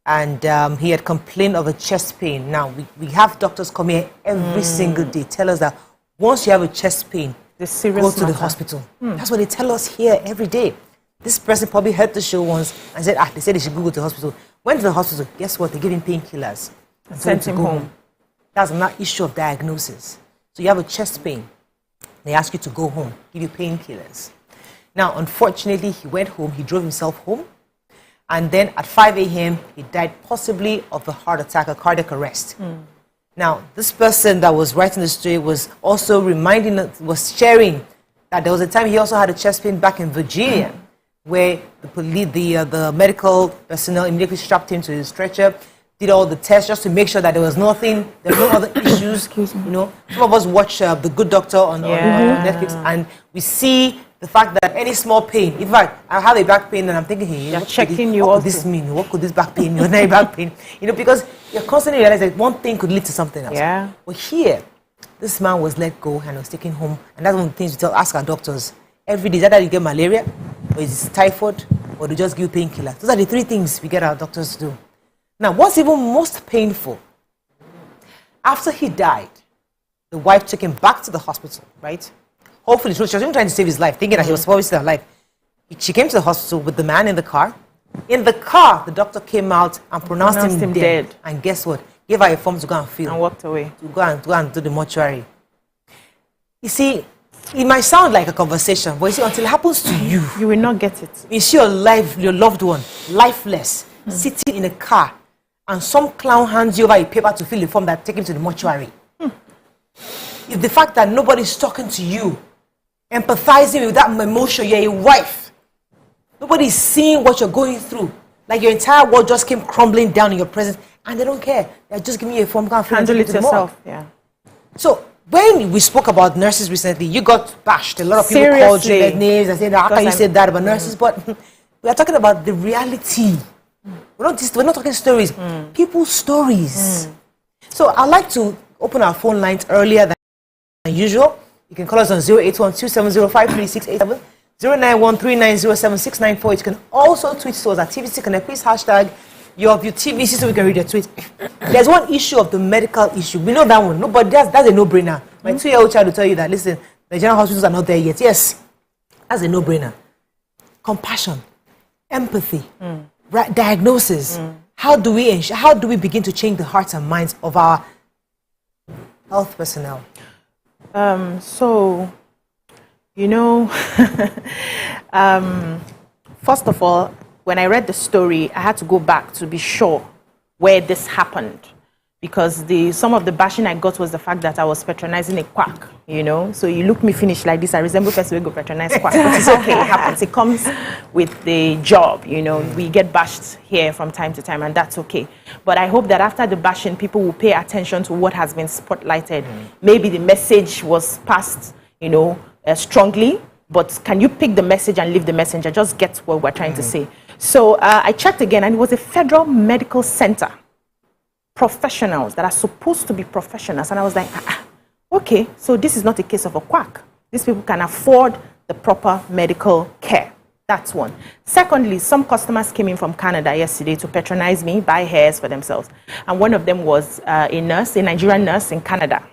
[SPEAKER 1] and he had complained of a chest pain. Now, we have doctors come here every single day, tell us that once you have a chest pain, go to the hospital. That's what they tell us here every day. This person probably heard the show once and said, they said they should go to the hospital. Went to the hospital, guess what? They gave him painkillers and
[SPEAKER 2] sent him home.
[SPEAKER 1] That's another issue of diagnosis. So you have a chest pain. They ask you to go home, give you painkillers. Now, unfortunately, he went home, he drove himself home, and then at 5 a.m., he died possibly of a heart attack, a cardiac arrest. Now, this person that was writing the story was also was sharing that there was a time he also had a chest pain back in Virginia, where the medical personnel immediately strapped him to the stretcher, did all the tests just to make sure that there was nothing, there were no other issues. You know, some of us watch The Good Doctor on Netflix, and we see the fact that any small pain, in fact, I have a back pain and I'm thinking, hey, what could this mean? What could this back pain mean? What back pain? You know, because you're constantly realizing that one thing could lead to something else. Yeah. But here, this man was let go and was taken home, and that's one of the things we ask our doctors every day. Is that you get malaria, or is it typhoid, or they just give painkillers? Those are the three things we get our doctors to do. Now, what's even most painful, after he died, the wife took him back to the hospital, right? Hopefully, she was even trying to save his life, thinking that he was probably still alive. She came to the hospital with the man in the car. In the car, the doctor came out and pronounced him dead. And guess what? Gave her a form to go and fill.
[SPEAKER 2] And walked away.
[SPEAKER 1] To go and do the mortuary. You see, it might sound like a conversation, but you see, until it happens to you,
[SPEAKER 2] you will not get it.
[SPEAKER 1] You see your loved one, lifeless, sitting in a car, and some clown hands you over a paper to fill the form that take him to the mortuary. It's the fact that nobody's talking to you, empathizing with that emotion. You're a wife. Nobody's seeing what you're going through. Like your entire world just came crumbling down in your presence, and they don't care. They're just giving you a form.
[SPEAKER 2] Handle it yourself. Yeah.
[SPEAKER 1] So when we spoke about nurses recently, you got bashed. A lot of people called you their names and said, "How can you say that about nurses?" But we are talking about the reality. We're not talking stories. People's stories. So I'd like to open our phone lines earlier than usual. You can call us on 081-270-5367, 091-390-7694. You can also tweet to us at TVC Connect. Please hashtag YourViewTVC so we can read your tweet. There's one issue of the medical issue. We know that one. Nobody, that's a no-brainer. My 2-year-old child will tell you that, listen, the general hospitals are not there yet. Yes, that's a no-brainer. Compassion, empathy, diagnosis. How do we begin to change the hearts and minds of our health personnel?
[SPEAKER 2] So, you know, first of all, when I read the story, I had to go back to be sure where this happened, because some of the bashing I got was the fact that I was patronizing a quack, you know. So you look me finish like this, I resemble person who go patronize quack, but it's okay, it happens. It comes with the job, you know. We get bashed here from time to time, and that's okay. But I hope that after the bashing, people will pay attention to what has been spotlighted. Maybe the message was passed, you know, strongly, but can you pick the message and leave the messenger? Just get what we're trying to say. So I checked again, and it was a federal medical center. Professionals that are supposed to be professionals. And I was like, okay, so this is not a case of a quack. these people can afford the proper medical care. That's one. Secondly, some customers came in from Canada yesterday to patronize me, buy hairs for themselves. And one of them was a nurse, a Nigerian nurse in Canada.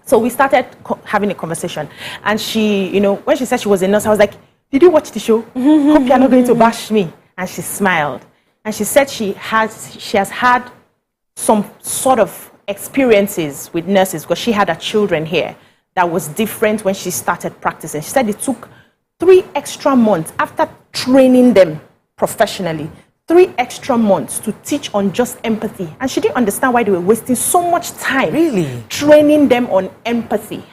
[SPEAKER 2] So we started having a conversation. And she, you know, when she said she was a nurse, I was like, did you watch the show? Hope you're not going to bash me. And she smiled. And she said she has had some sort of experiences with nurses because she had her children here that was different when she started practicing. She said it took 3 extra months after training them professionally, 3 extra months to teach on just empathy. And she didn't understand why they were wasting so much time training them on empathy.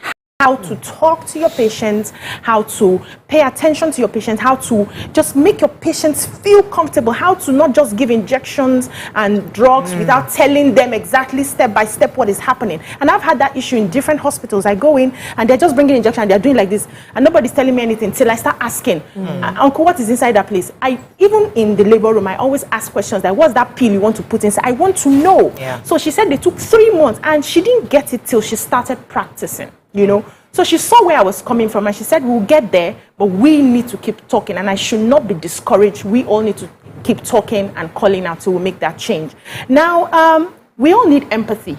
[SPEAKER 2] How to talk to your patients, how to pay attention to your patients, how to just make your patients feel comfortable, how to not just give injections and drugs without telling them exactly step by step what is happening. And I've had that issue in different hospitals. I go in and they're just bringing injection and they're doing like this and nobody's telling me anything till I start asking, Uncle, what is inside that place? Even in the labor room, I always ask questions like, what's that pill you want to put inside? I want to know. So she said they took 3 months and she didn't get it till she started practicing. You know, so she saw where I was coming from and she said, we'll get there, but we need to keep talking and I should not be discouraged. We all need to keep talking and calling out till we make that change. Now, we all need empathy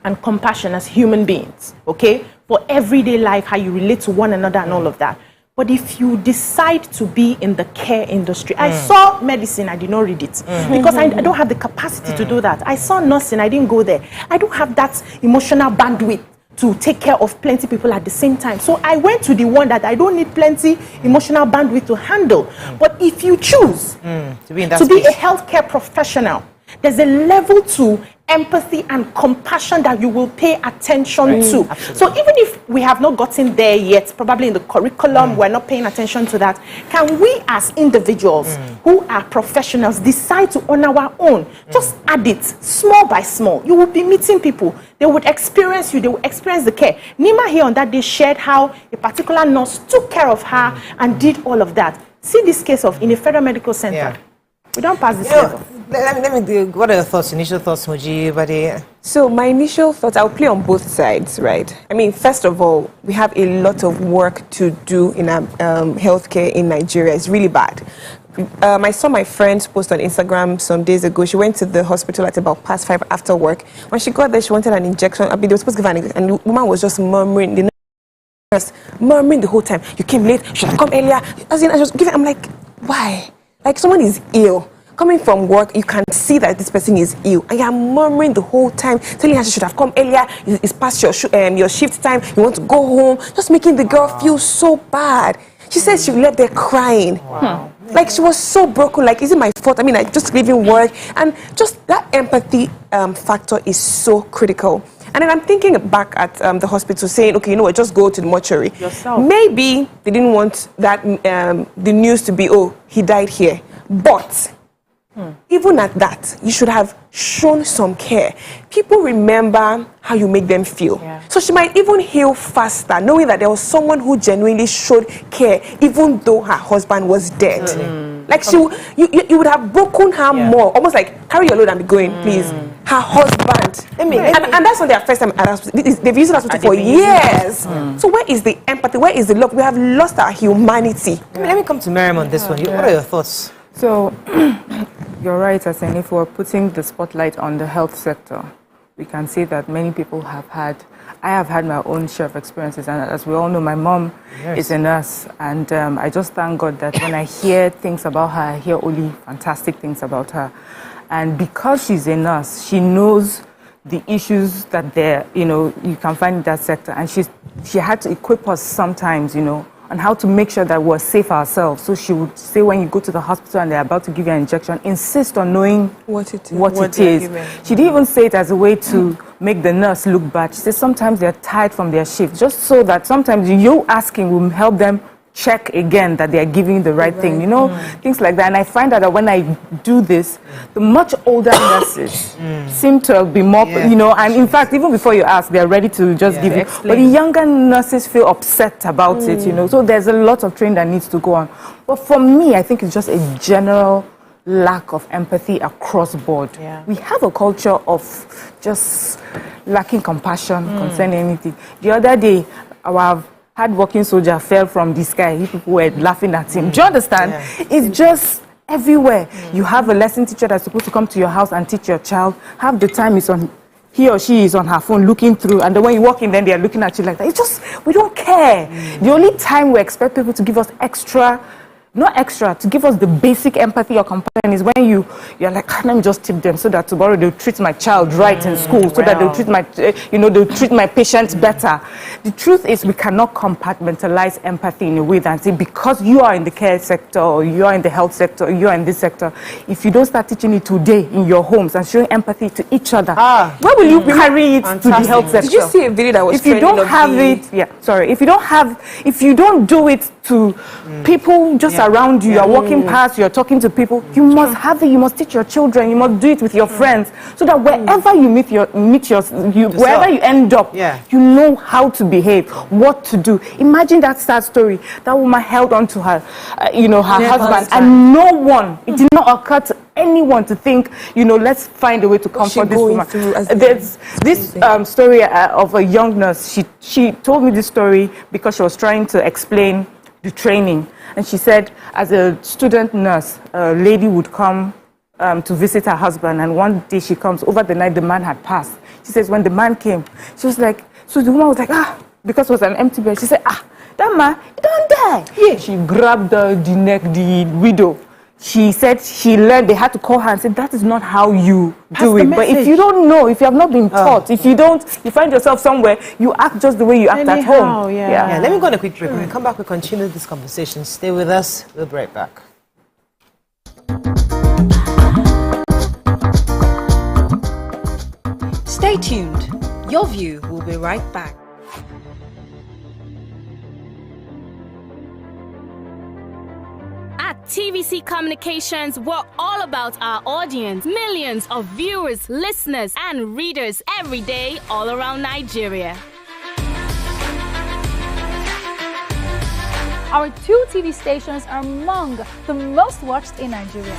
[SPEAKER 2] and compassion as human beings, okay? For everyday life, how you relate to one another and all of that. But if you decide to be in the care industry, I saw medicine, I did not read it because I don't have the capacity to do that. I saw nursing, I didn't go there. I don't have that emotional bandwidth to take care of plenty people at the same time. So I went to the one that I don't need plenty emotional bandwidth to handle. But if you choose to be a healthcare professional, there's a level to empathy and compassion that you will pay attention to. Absolutely. So even if we have not gotten there yet, probably in the curriculum, we're not paying attention to that, can we as individuals who are professionals decide to on our own, just add it small by small. You will be meeting people. They would experience you. They will experience the care. Nima here on that day shared how a particular nurse took care of her and did all of that. See this case of in a federal medical center. We don't pass this level.
[SPEAKER 1] Let me do, what are your thoughts, initial thoughts, Muji?
[SPEAKER 3] So my initial thoughts, I'll play on both sides, right? I mean, first of all, we have a lot of work to do in healthcare in Nigeria. It's really bad. I saw my friend post on Instagram some days ago. She went to the hospital at about past 5 after work. When she got there, she wanted an injection. They were supposed to give her and the woman was just murmuring. The nurse murmuring the whole time. You came late. You should have come earlier. As in, I was giving. I'm like, why? Like someone is ill. Coming from work, you can see that this person is ill. And you're murmuring the whole time, telling her she should have come earlier. It's past your shift time. You want to go home. Just making the girl feel so bad. She said she left there crying. Like she was so broken. Like, is it my fault? I mean, I just leaving work. And just that empathy factor is so critical. And then I'm thinking back at the hospital saying, okay, you know what, just go to the mortuary.
[SPEAKER 2] Yourself.
[SPEAKER 3] Maybe they didn't want that the news to be, oh, he died here. But even at that, you should have shown some care. People remember how you make them feel. So she might even heal faster, knowing that there was someone who genuinely showed care, even though her husband was dead. Like you would have broken her more, almost like carry your load and be going, please. Her husband. And that's not their first time at hospital. They've used hospital for years. So where is the empathy? Where is the love? We have lost our humanity.
[SPEAKER 1] Let me come to Miriam on this one. What are your thoughts?
[SPEAKER 4] So, you're right, Asani, if we're putting the spotlight on the health sector, we can see that many people I have had my own share of experiences, and as we all know, my mom is a nurse, and I just thank God that when I hear things about her, I hear only fantastic things about her. And because she's a nurse, she knows the issues that you can find in that sector, and she had to equip us sometimes, on how to make sure that we're safe ourselves. So she would say when you go to the hospital and they're about to give you an injection, insist on knowing what it is. She didn't even say it as a way to make the nurse look bad. She said sometimes they're tired from their shift, just so that sometimes you asking will help them check again that they are giving the right thing, things like that. And I find out that when I do this, the much older nurses seem to be more, and in fact, even before you ask, they're ready to just give it. But the younger nurses feel upset about it, so there's a lot of training that needs to go on. But for me, I think it's just a general lack of empathy across board. We have a culture of just lacking compassion concerning anything. The other day, our hard-working soldier fell from the sky. People were laughing at him. Do you understand? Yeah. It's just everywhere. You have a lesson teacher that's supposed to come to your house and teach your child. Half the time he or she is on her phone looking through, and then when you walk in, then they are looking at you like that. It's just, we don't care. The only time we expect people to give us to give us the basic empathy or compassion is when you're like, let me just tip them so that tomorrow they'll treat my child right in school, so that they'll treat my, they'll treat my patients better. The truth is we cannot compartmentalize empathy in a way that say, because you are in the care sector, or you are in the health sector, or you are in this sector, if you don't start teaching it today in your homes and showing empathy to each other, where will you carry it to the health sector?
[SPEAKER 3] Did you see a video that was
[SPEAKER 4] if you don't have it, if you don't do it to people just around you, you're walking past, you're talking to people, you must have it, you must teach your children, you must do it with your friends, so that wherever you wherever you end up, you know how to behave, what to do. Imagine that sad story. That woman held on to her, her husband, and no one, it did not occur to anyone to think, let's find a way to comfort this woman. There's this story of a young nurse. She told me this story because she was trying to explain the training. And she said, as a student nurse, a lady would come to visit her husband, and one day she comes, over the night the man had passed. She says, when the man came, she was like, so the woman was like, because it was an empty bed, she said, that man, he don't die. Yeah. She grabbed the neck, the widow. She said she learned, they had to call her and say, that is not how you do it. But if you don't know, if you have not been taught, if you find yourself somewhere, you act just the way you act at home.
[SPEAKER 1] Yeah. Let me go on a quick break. When we come back, we'll continue this conversation. Stay with us. We'll be right back.
[SPEAKER 5] Stay tuned. Your View will be right back.
[SPEAKER 6] At TVC Communications, we're all about our audience. Millions of viewers, listeners, and readers every day all around Nigeria.
[SPEAKER 7] Our 2 TV stations are among the most watched in Nigeria.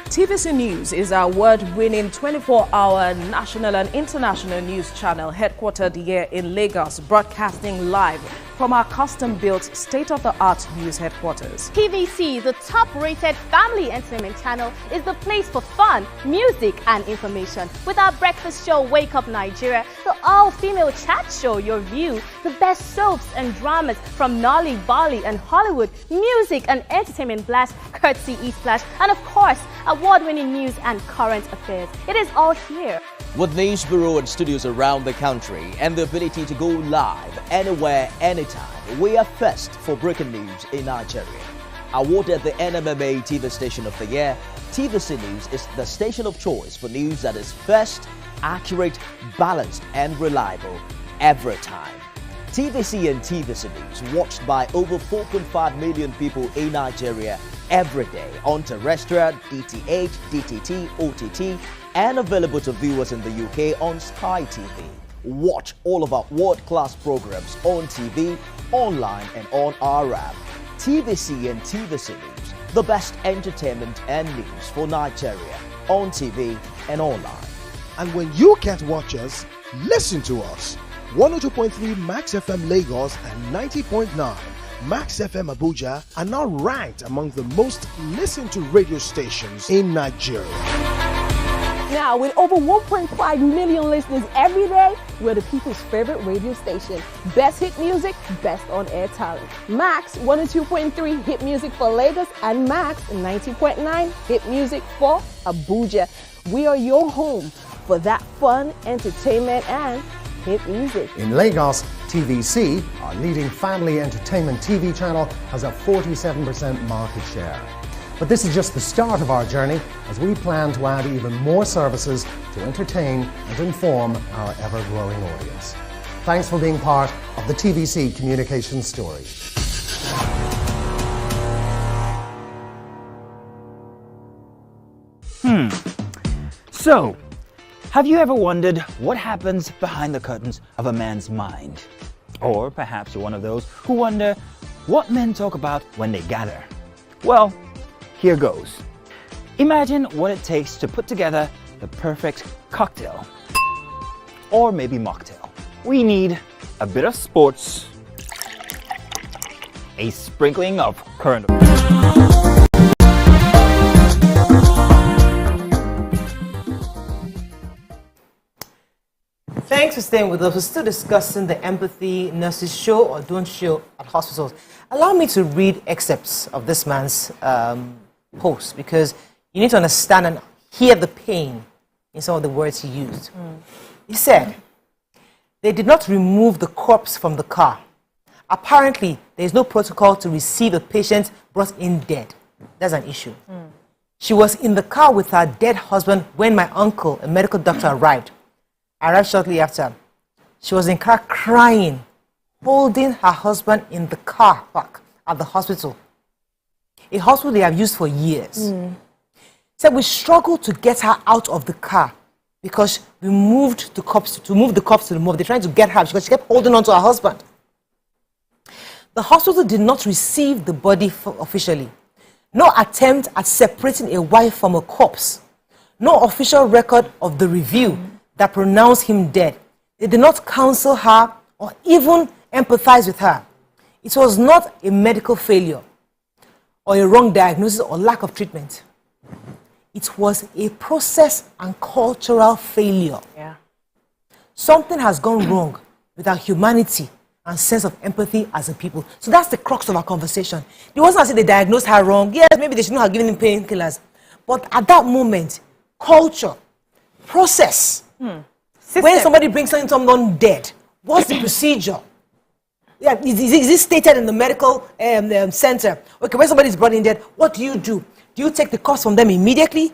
[SPEAKER 8] TVC News is our award-winning 24-hour national and international news channel headquartered here in Lagos, broadcasting live from our custom-built state-of-the-art news headquarters.
[SPEAKER 9] TVC, the top-rated family entertainment channel, is the place for fun, music, and information. With our breakfast show, Wake Up Nigeria, the all-female chat show, Your View, the best soaps and dramas from Nolly, Bolly, and Hollywood, music and entertainment blast, courtesy E-Splash, and of course, award-winning news and current affairs. It is all here.
[SPEAKER 10] With news bureau and studios around the country and the ability to go live anywhere, anytime, we are first for breaking news in Nigeria. Awarded the NMMA TV Station of the Year, TVC News is the station of choice for news that is first, accurate, balanced, and reliable every time. TVC and TVC News watched by over 4.5 million people in Nigeria every day on terrestrial, DTH, DTT, OTT, and available to viewers in the UK on Sky TV. Watch all of our world-class programs on TV, online, and on our app. TVC and TVC News, the best entertainment and news for Nigeria on TV and online.
[SPEAKER 11] And when you can't watch us, listen to us. 102.3 Max FM Lagos and 90.9 Max FM Abuja are now ranked among the most listened to radio stations in Nigeria.
[SPEAKER 12] Now, with over 1.5 million listeners every day, we're the people's favorite radio station. Best hit music, best on-air talent. Max 102.3 hit music for Lagos and Max 90.9 hit music for Abuja. We are your home for that fun, entertainment, and hit music.
[SPEAKER 13] In Lagos, TVC, our leading family entertainment TV channel, has a 47% market share. But this is just the start of our journey, as we plan to add even more services to entertain and inform our ever-growing audience. Thanks for being part of the TVC communications story.
[SPEAKER 14] So, have you ever wondered what happens behind the curtains of a man's mind? Or perhaps you're one of those who wonder what men talk about when they gather. Well, here goes. Imagine what it takes to put together the perfect cocktail. Or maybe mocktail. we need a bit of sports, a sprinkling of current affairs.
[SPEAKER 1] Thanks for staying with us. We're still discussing the empathy nurses show or don't show at hospitals. Allow me to read excerpts of this man's post, because you need to understand and hear the pain in some of the words he used. He said, they did not remove the corpse from the car. Apparently, there is no protocol to receive a patient brought in dead. That's an issue. She was in the car with her dead husband when my uncle, a medical doctor, arrived. I arrived shortly after. She was in car crying, holding her husband in the car park at the hospital. A hospital they have used for years. Said we struggled to get her out of the car because we moved the cops to move the cops to the morgue. They're trying to get her because she kept holding on to her husband. The hospital did not receive the body officially. No attempt at separating a wife from a corpse. No official record of the review that pronounced him dead. They did not counsel her or even empathize with her. It was not a medical failure or a wrong diagnosis or lack of treatment. It was a process and cultural failure. Something has gone wrong with our humanity and sense of empathy as a people. So that's the crux of our conversation. It wasn't as if they diagnosed her wrong. Yes, maybe they shouldn't have given him painkillers. But at that moment, culture, process, when somebody brings someone dead, what's the procedure? Yeah, is it stated in the medical center? Okay, when somebody is brought in dead, what do you do? Do you take the corpse from them immediately?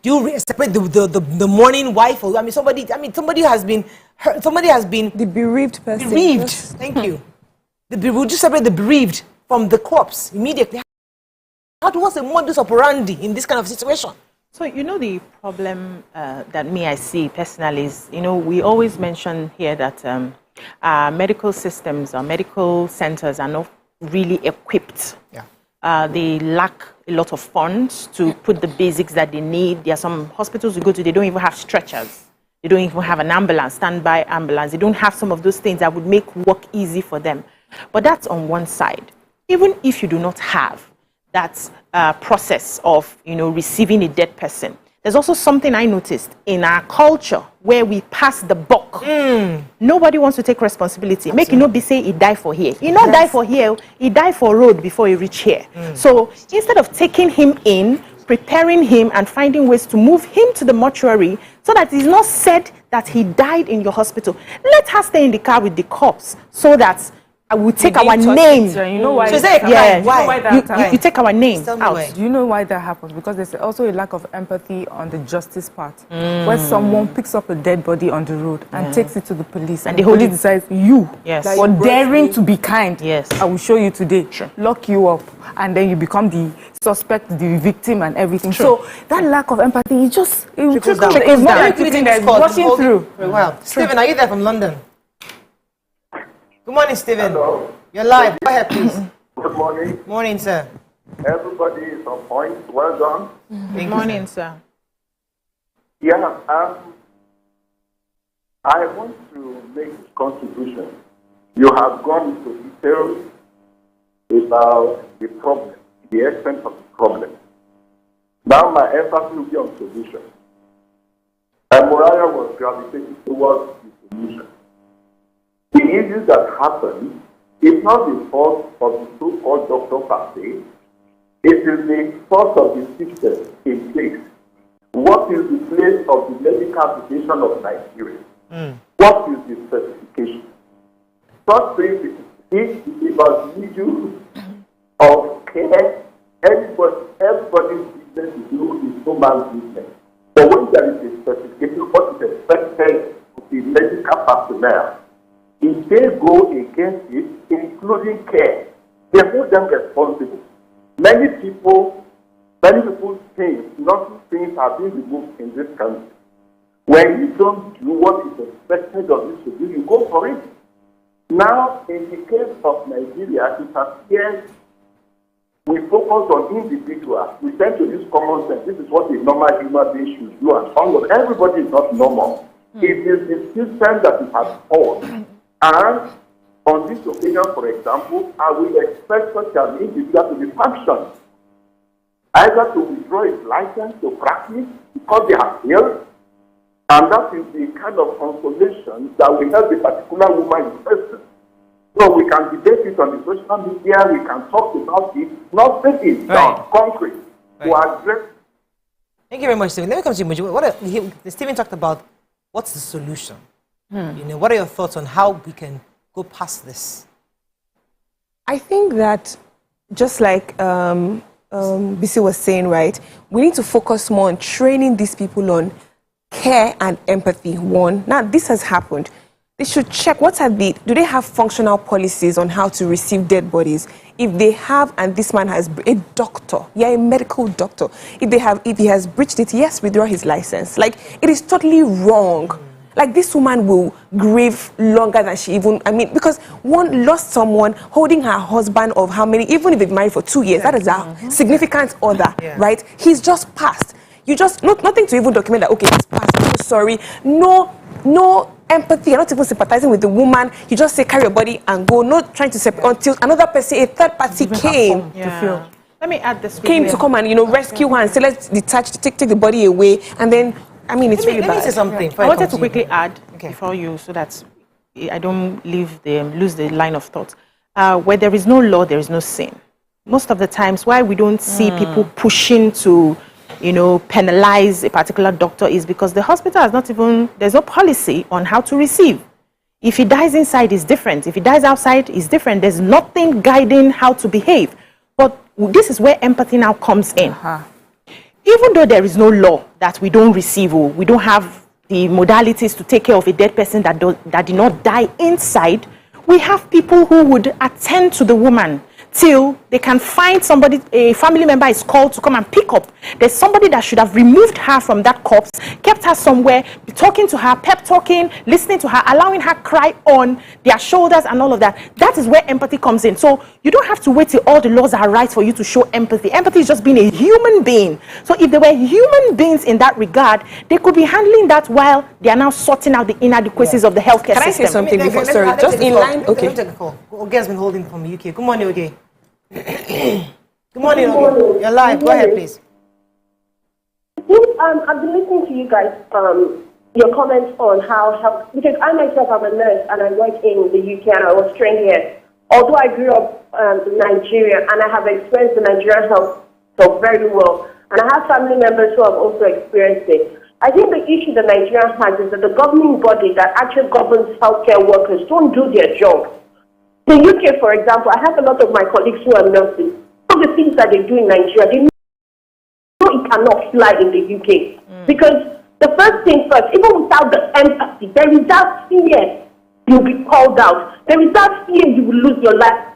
[SPEAKER 1] Do you separate the mourning wife? Or, somebody has been hurt, somebody has been
[SPEAKER 3] the bereaved person.
[SPEAKER 1] Bereaved. Thank you. Would you separate the bereaved from the corpse immediately? What's the modus operandi in this kind of situation?
[SPEAKER 2] So, the problem that I see personally is, we always mention here that our medical systems, our medical centers are not really equipped. They lack a lot of funds to put the basics that they need. There are some hospitals we go to, they don't even have stretchers. They don't even have an ambulance, standby ambulance. They don't have some of those things that would make work easy for them. But that's on one side. Even if you do not have that process of, receiving a dead person, there's also something I noticed in our culture where we pass the buck. Nobody wants to take responsibility. Make it not be say he died for here. He not die for here. He died for road before he reach here. So instead of taking him in, preparing him and finding ways to move him to the mortuary so that it's not said that he died in your hospital, let her stay in the car with the corpse so that I will take our name.
[SPEAKER 4] You know why?
[SPEAKER 1] So is that
[SPEAKER 4] Why?
[SPEAKER 2] You take our name out.
[SPEAKER 4] Do you know why that happens? Because there's also a lack of empathy on the justice part. Where someone picks up a dead body on the road and takes it to the police, and the police decides, for daring to be kind, I will show you today, lock you up, and then you become the suspect, the victim, and everything. So that lack of empathy is just it's not like everything that's rushing through.
[SPEAKER 1] Wow, Stephen, are you there from London? Good morning, Stephen.
[SPEAKER 15] Hello.
[SPEAKER 1] You're live. Go ahead, please.
[SPEAKER 15] Good morning.
[SPEAKER 1] Morning, sir.
[SPEAKER 15] Everybody is on point. Well done.
[SPEAKER 2] Good morning, sir.
[SPEAKER 15] Yeah, I want to make a contribution. You have gone into details about the problem, the extent of the problem. Now my emphasis will be on solution. And Moriah was gravitating towards the solution. The issues that happen is not the fault of the so-called doctor per se. It is the fault of the system in place. What is the place of the medical application of Nigeria? What is the specification? Such things is about the issue of care. Everybody's business is no man's business. But when there is a specification, what is expected of the medical personnel, if they go against it, including care, they hold them responsible. Many people think nothing things are being removed in this country. When you don't do what is expected of you to do, you go for it. Now, in the case of Nigeria, it appears we focus on individuals. We tend to use common sense. This is what a normal human being should do, and all of everybody is not normal. It is the system that it has failed. And on this occasion, for example, I will expect such an individual to be sanctioned, either to withdraw his license to practice because they have failed, and that is the kind of consolation that will help the particular woman in question. So we can debate it on the social media, we can talk about it, not take it down concrete to address.
[SPEAKER 1] Thank you very much, Stephen. Let me come to you, Muji. Stephen talked about what's the solution. You know, what are your thoughts on how we can go past this?
[SPEAKER 3] I think that just like BC was saying, right, we need to focus more on training these people on care and empathy. One, now this has happened. They should check do they have functional policies on how to receive dead bodies? If they have, and this man has a doctor, a medical doctor. If he has breached it, yes, withdraw his license. Like, it is totally wrong. Like, this woman will grieve longer than she even, because one lost someone holding her husband of how many, even if they've been married for 2 years, that is a significant other, right? He's just passed. You just, nothing to even document that, okay, he's passed, I'm so sorry. No empathy, you're not even sympathizing with the woman. You just say, carry your body and go, not trying to separate until another person, a third party came
[SPEAKER 2] to feel. Let me add this.
[SPEAKER 3] Came to come and, rescue her and say, let's detach, take the body away, and then, it's really bad.
[SPEAKER 1] Let me say something.
[SPEAKER 2] I wanted to quickly add before you, so that I don't lose the line of thought. Where there is no law, there is no sin. Most of the times, why we don't see people pushing to, penalize a particular doctor is because the hospital has there's no policy on how to receive. If he dies inside, it's different. If he dies outside, it's different. There's nothing guiding how to behave. But this is where empathy now comes in. Even though there is no law that we don't receive, or we don't have the modalities to take care of a dead person that did not die inside, we have people who would attend to the woman till they can find somebody, a family member is called to come and pick up. There's somebody that should have removed her from that corpse, kept her somewhere, talking to her, pep talking, listening to her, allowing her cry on their shoulders and all of that. That is where empathy comes in. So you don't have to wait till all the laws are right for you to show empathy. Empathy is just being a human being. So if there were human beings in that regard, they could be handling that while they are now sorting out the inadequacies of the healthcare system.
[SPEAKER 3] Can I say something before? Sorry, just in line. Okay.
[SPEAKER 1] Oge's been holding from the UK. Good morning, Oge. Good morning, Oge. You're live. Go ahead, please.
[SPEAKER 16] I've been listening to you guys, your comments on how, because I myself am a nurse and I work in the UK and I was trained here. Although I grew up in Nigeria and I have experienced the Nigerian health very well, and I have family members who have also experienced it. I think the issue that Nigeria has is that the governing body that actually governs healthcare workers don't do their job. The UK, for example, I have a lot of my colleagues who are nurses. Some of the things that they do in Nigeria, they know it cannot fly in the UK. Because the first thing first, even without the empathy, there is that fear you'll be called out. There is that fear you will lose your life.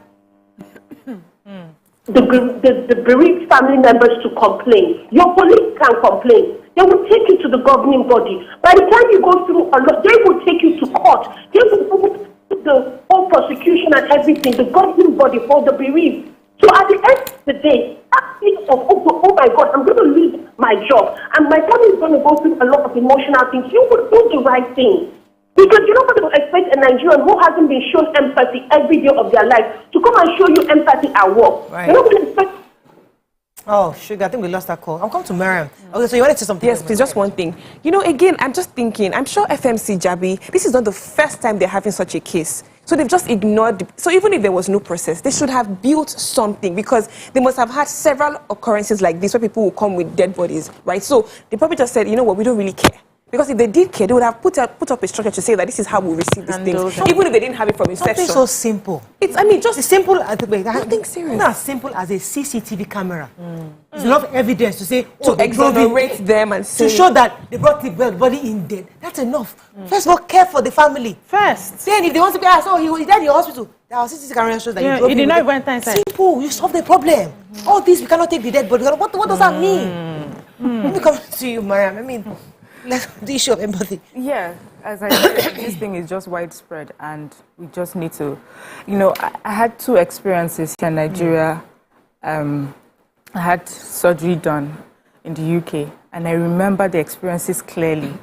[SPEAKER 16] The bereaved family members to complain. Your police can complain. They will take you to the governing body. By the time you go through a lot, they will take you to court. They will the whole prosecution and everything, the governing body for the bereaved. So at the end of the day, that fear of, oh my God, I'm going to lose my job, and my family is going to go through a lot of emotional things. You would do the right thing. Because you're not going to expect a Nigerian who hasn't been shown empathy every day of their life to come and show you empathy at work. Right. You're not going to expect.
[SPEAKER 1] Oh, Sugar, I think we lost that call. I'll come to Mariam. Okay, so you wanted to say something?
[SPEAKER 3] Yes, please, just one thing. Again, I'm just thinking, I'm sure FMC Jabi, this is not the first time they're having such a case. So they've just ignored. So even if there was no process, they should have built something, because they must have had several occurrences like this where people will come with dead bodies, right? So they probably just said, you know what, we don't really care. Because if they did care, they would have put up a structure to say that this is how we receive these things, even if they didn't have it from inception.
[SPEAKER 1] Something so simple.
[SPEAKER 3] It's, just
[SPEAKER 1] as simple as
[SPEAKER 3] nothing serious.
[SPEAKER 1] Not as simple as a CCTV camera. There's enough evidence to say
[SPEAKER 3] to exonerate them and say,
[SPEAKER 1] to show that they brought the body in dead. That's enough. First of all, care for the family.
[SPEAKER 2] First.
[SPEAKER 1] Then if they want to be asked, he died in the hospital. There are CCTV camera shows that you drove.
[SPEAKER 2] You did not went inside.
[SPEAKER 1] Simple. You solve the problem. All this we cannot take the dead body. What does that mean? Let me come to you, Mariam. The issue of empathy.
[SPEAKER 4] Yeah, as I said, this thing is just widespread, and we just need to, I had two experiences here in Nigeria. I had surgery done in the UK, and I remember the experiences clearly.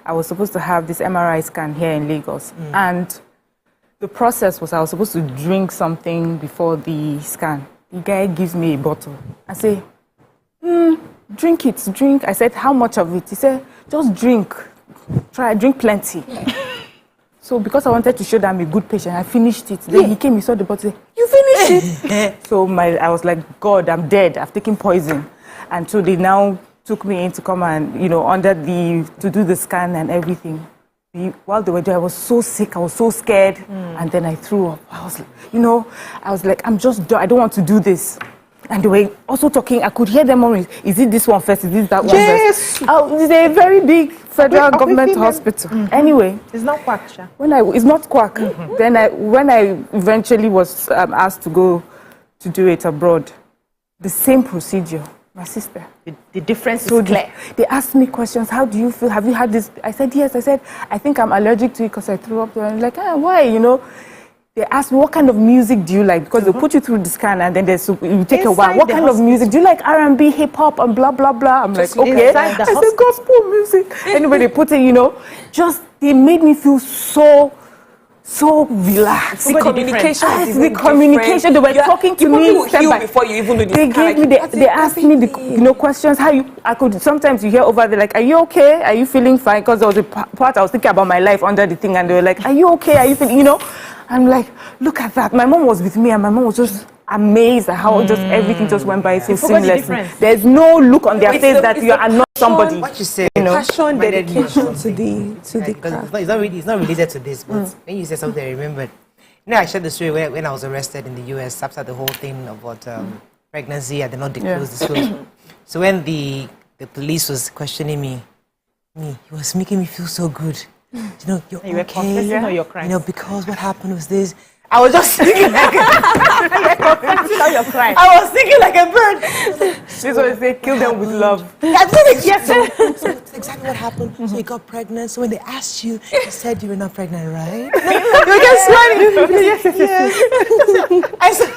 [SPEAKER 4] I was supposed to have this MRI scan here in Lagos, and The process was I was supposed to drink something before the scan. The guy gives me a bottle. I say, drink it, drink. I said, how much of it? He said, just drink. Drink plenty. So because I wanted to show that I'm a good patient, I finished it. Then he came, he saw the bottle, said, you finished it? So I was like, God, I'm dead. I've taken poison. And so they now took me in to come and, to do the scan and everything. While they were there, I was so sick, I was so scared, and then I threw up. I was like, I'm just done. I don't want to do this. And they were also talking, I could hear them on, is it this one first, is it that one first? It's a very big federal government hospital. Anyway.
[SPEAKER 2] It's not quack, Sha.
[SPEAKER 4] It's not quack. Then when I eventually was asked to go to do it abroad, the same procedure. My sister.
[SPEAKER 2] The difference is clear.
[SPEAKER 4] They asked me questions. How do you feel? Have you had this? I said, yes. I said, I think I'm allergic to it because I threw up there. I'm like, why? They asked me, what kind of music do you like? Because they'll put you through the scan and then you take a while. What kind of music? Do you like R&B, hip hop, and blah, blah, blah? I'm like, okay. I said, gospel music. Anyway, they put it, they made me feel so relaxed.
[SPEAKER 3] The
[SPEAKER 4] communication. They were talking to me.
[SPEAKER 3] Before you even do this.
[SPEAKER 4] They asked me the questions. I could sometimes you hear over there like, are you okay? Are you feeling fine? Because there was a part I was thinking about my life under the thing, and they were like, are you okay? Are you feeling? I'm like, look at that. My mom was with me, and my mom was just amazed at how just everything just went by so seamlessly. There's no look on their face that you are not somebody.
[SPEAKER 1] What you say,
[SPEAKER 3] passion, dedication to the craft.
[SPEAKER 1] It's not related to this, but when you said something, I remembered. I shared the story when I was arrested in the US after the whole thing about pregnancy and they not disclosed. So when the police was questioning me, he was making me feel so good. You're okay.
[SPEAKER 2] Your crimes.
[SPEAKER 1] Because what happened was this. I was just thinking like
[SPEAKER 2] I
[SPEAKER 1] was thinking like a bird.
[SPEAKER 4] This one say, kill them with love.
[SPEAKER 1] Yes. So that's exactly what happened. So you got pregnant. So when they asked you, you said you were not pregnant, right? You get smiling. Yes. I said,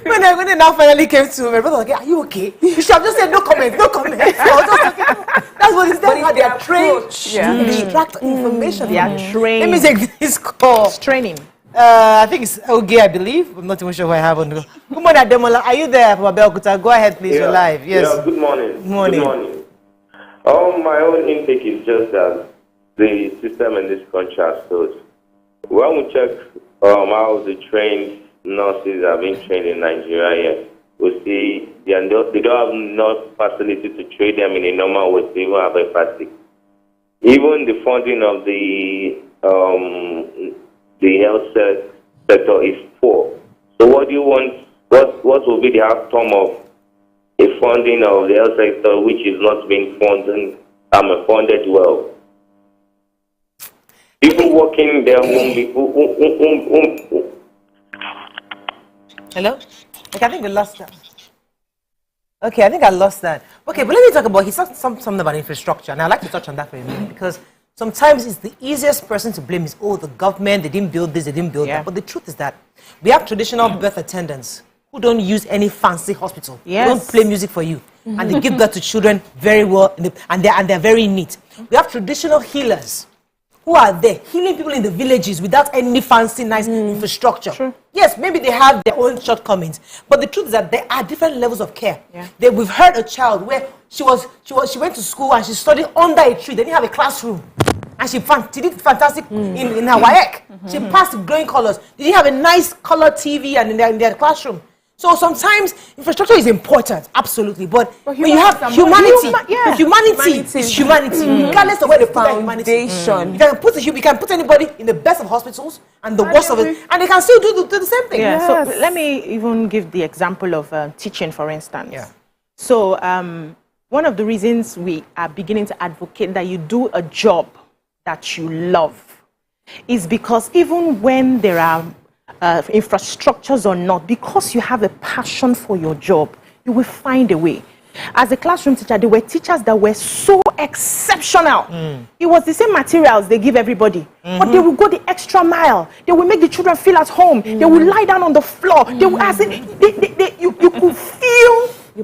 [SPEAKER 1] when they now finally came to me, my brother was like, are you okay? You should have just said no comment. So I was just like, that's what it's done. How they are trained to extract information.
[SPEAKER 2] They are trained.
[SPEAKER 1] Let me take this call.
[SPEAKER 2] It's training.
[SPEAKER 1] I think it's okay, I believe. I'm not even sure what I have on the go. Good morning, Ademola. Are you there, Papa Belkuta? Go ahead, please. You're live. Yes.
[SPEAKER 17] Yeah, good morning.
[SPEAKER 1] Good morning.
[SPEAKER 17] Good morning. My own intake is just that the system in this country has failed. When we check how the trained nurses have been trained in Nigeria here, we see they don't have enough facility to train them in a normal way to even have a practice. Even the funding of the health sector is poor. So what do you want? What will be the outcome of a funding of the health sector which is not being funded well? People working there won't be.
[SPEAKER 1] Hello? Okay, I think we lost that. Okay, I think I lost that. Okay, but let me talk about, he said something about infrastructure, and I'd like to touch on that for a minute, because sometimes it's the easiest person to blame is, the government, they didn't build this, they didn't build that. But the truth is that we have traditional birth attendants who don't use any fancy hospital. They don't play music for you. And they give birth to children very well, and they're very neat. We have traditional healers who are there healing people in the villages without any fancy, nice infrastructure. True. Yes, maybe they have their own shortcomings, but the truth is that there are different levels of care. We've heard a child where she went to school and she studied under a tree. They didn't have a classroom, and she did fantastic in her WAEC. She passed with glowing colors. They didn't have a nice color TV and in their classroom. So sometimes infrastructure is important, absolutely, but when you have humanity, humanity is humanity, regardless of where they put that humanity. You can put anybody in the best of hospitals and the worst of it, and they can still do the same thing.
[SPEAKER 2] Yeah. So let me even give the example of teaching, for instance. Yeah. So one of the reasons we are beginning to advocate that you do a job that you love is because even when there are infrastructures or not, because you have a passion for your job, you will find a way. As a classroom teacher, there were teachers that were so exceptional. It was the same materials they give everybody, but they will go the extra mile. They will make the children feel at home. They will lie down on the floor. They will you could feel the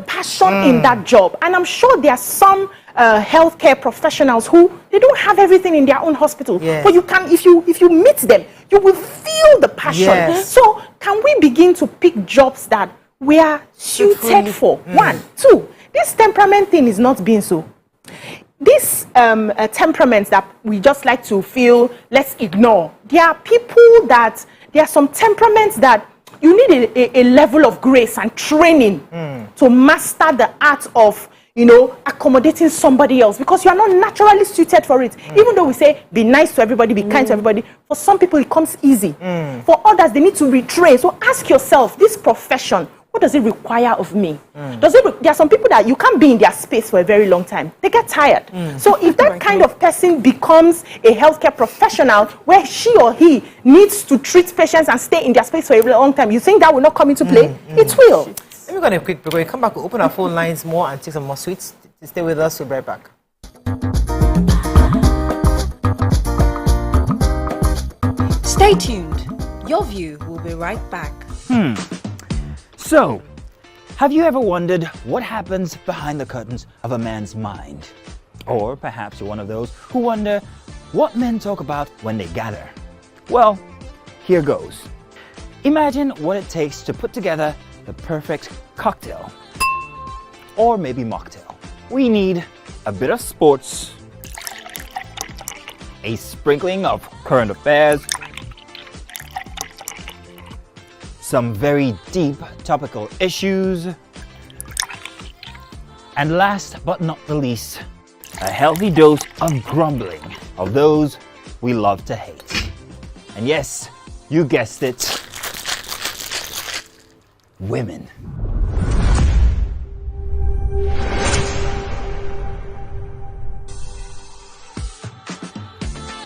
[SPEAKER 2] passion in that job. And I'm sure there are some healthcare professionals who they don't have everything in their own hospital. But you can, if you meet them, you will feel the passion.
[SPEAKER 1] Yes.
[SPEAKER 2] So can we begin to pick jobs that we are suited for? 1, 2, this temperament thing is not being so. This temperaments that we just like to feel, let's ignore. There are people that, there are some temperaments that you need a level of grace and training to master the art of, you know, accommodating somebody else, because you are not naturally suited for it. Even though we say be nice to everybody, be kind to everybody, for some people it comes easy. For others, they need to retrain. So ask yourself, this profession, what does it require of me? There are some people that you can't be in their space for a very long time. They get tired. So if that kind of person becomes a healthcare professional where she or he needs to treat patients and stay in their space for a long time, you think that will not come into play? It will.
[SPEAKER 1] Let me go on a quick break. When we come back, we'll open our phone lines more and take some more sweets. Stay with us. We'll be right back.
[SPEAKER 5] Stay tuned. Your View will be right back.
[SPEAKER 14] So, have you ever wondered what happens behind the curtains of a man's mind? Or perhaps you're one of those who wonder what men talk about when they gather. Well, here goes. Imagine what it takes to put together the perfect cocktail, or maybe mocktail. We need a bit of sports, a sprinkling of current affairs, some very deep topical issues, and last but not the least, a healthy dose of grumbling of those we love to hate. And yes, you guessed it, women.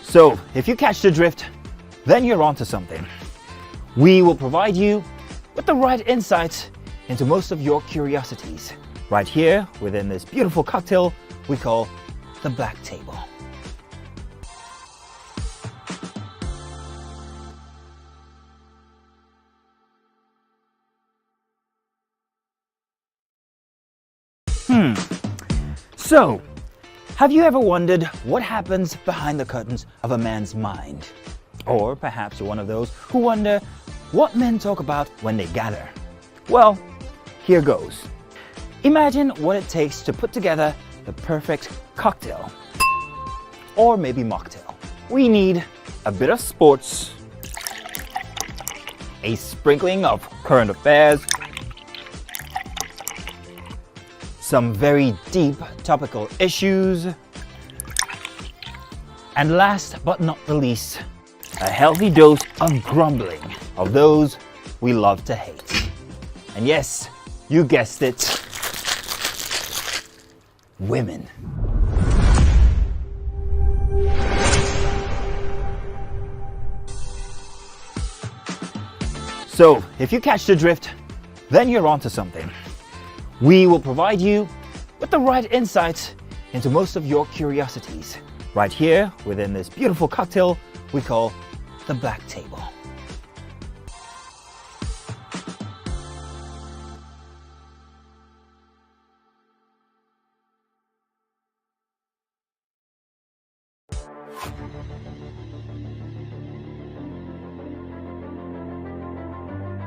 [SPEAKER 14] So, if you catch the drift, then you're onto something. We will provide you with the right insights into most of your curiosities, right here within this beautiful cocktail we call the Black Table. So, have you ever wondered what happens behind the curtains of a man's mind? Or perhaps you're one of those who wonder what men talk about when they gather. Well, here goes. Imagine what it takes to put together the perfect cocktail, or maybe mocktail. We need a bit of sports, a sprinkling of current affairs, some very deep topical issues, and last but not the least, a healthy dose of grumbling of those we love to hate. And yes, you guessed it, women. So, if you catch the drift, then you're onto something. We will provide you with the right insights into most of your curiosities, right here within this beautiful cocktail we call the Black Table.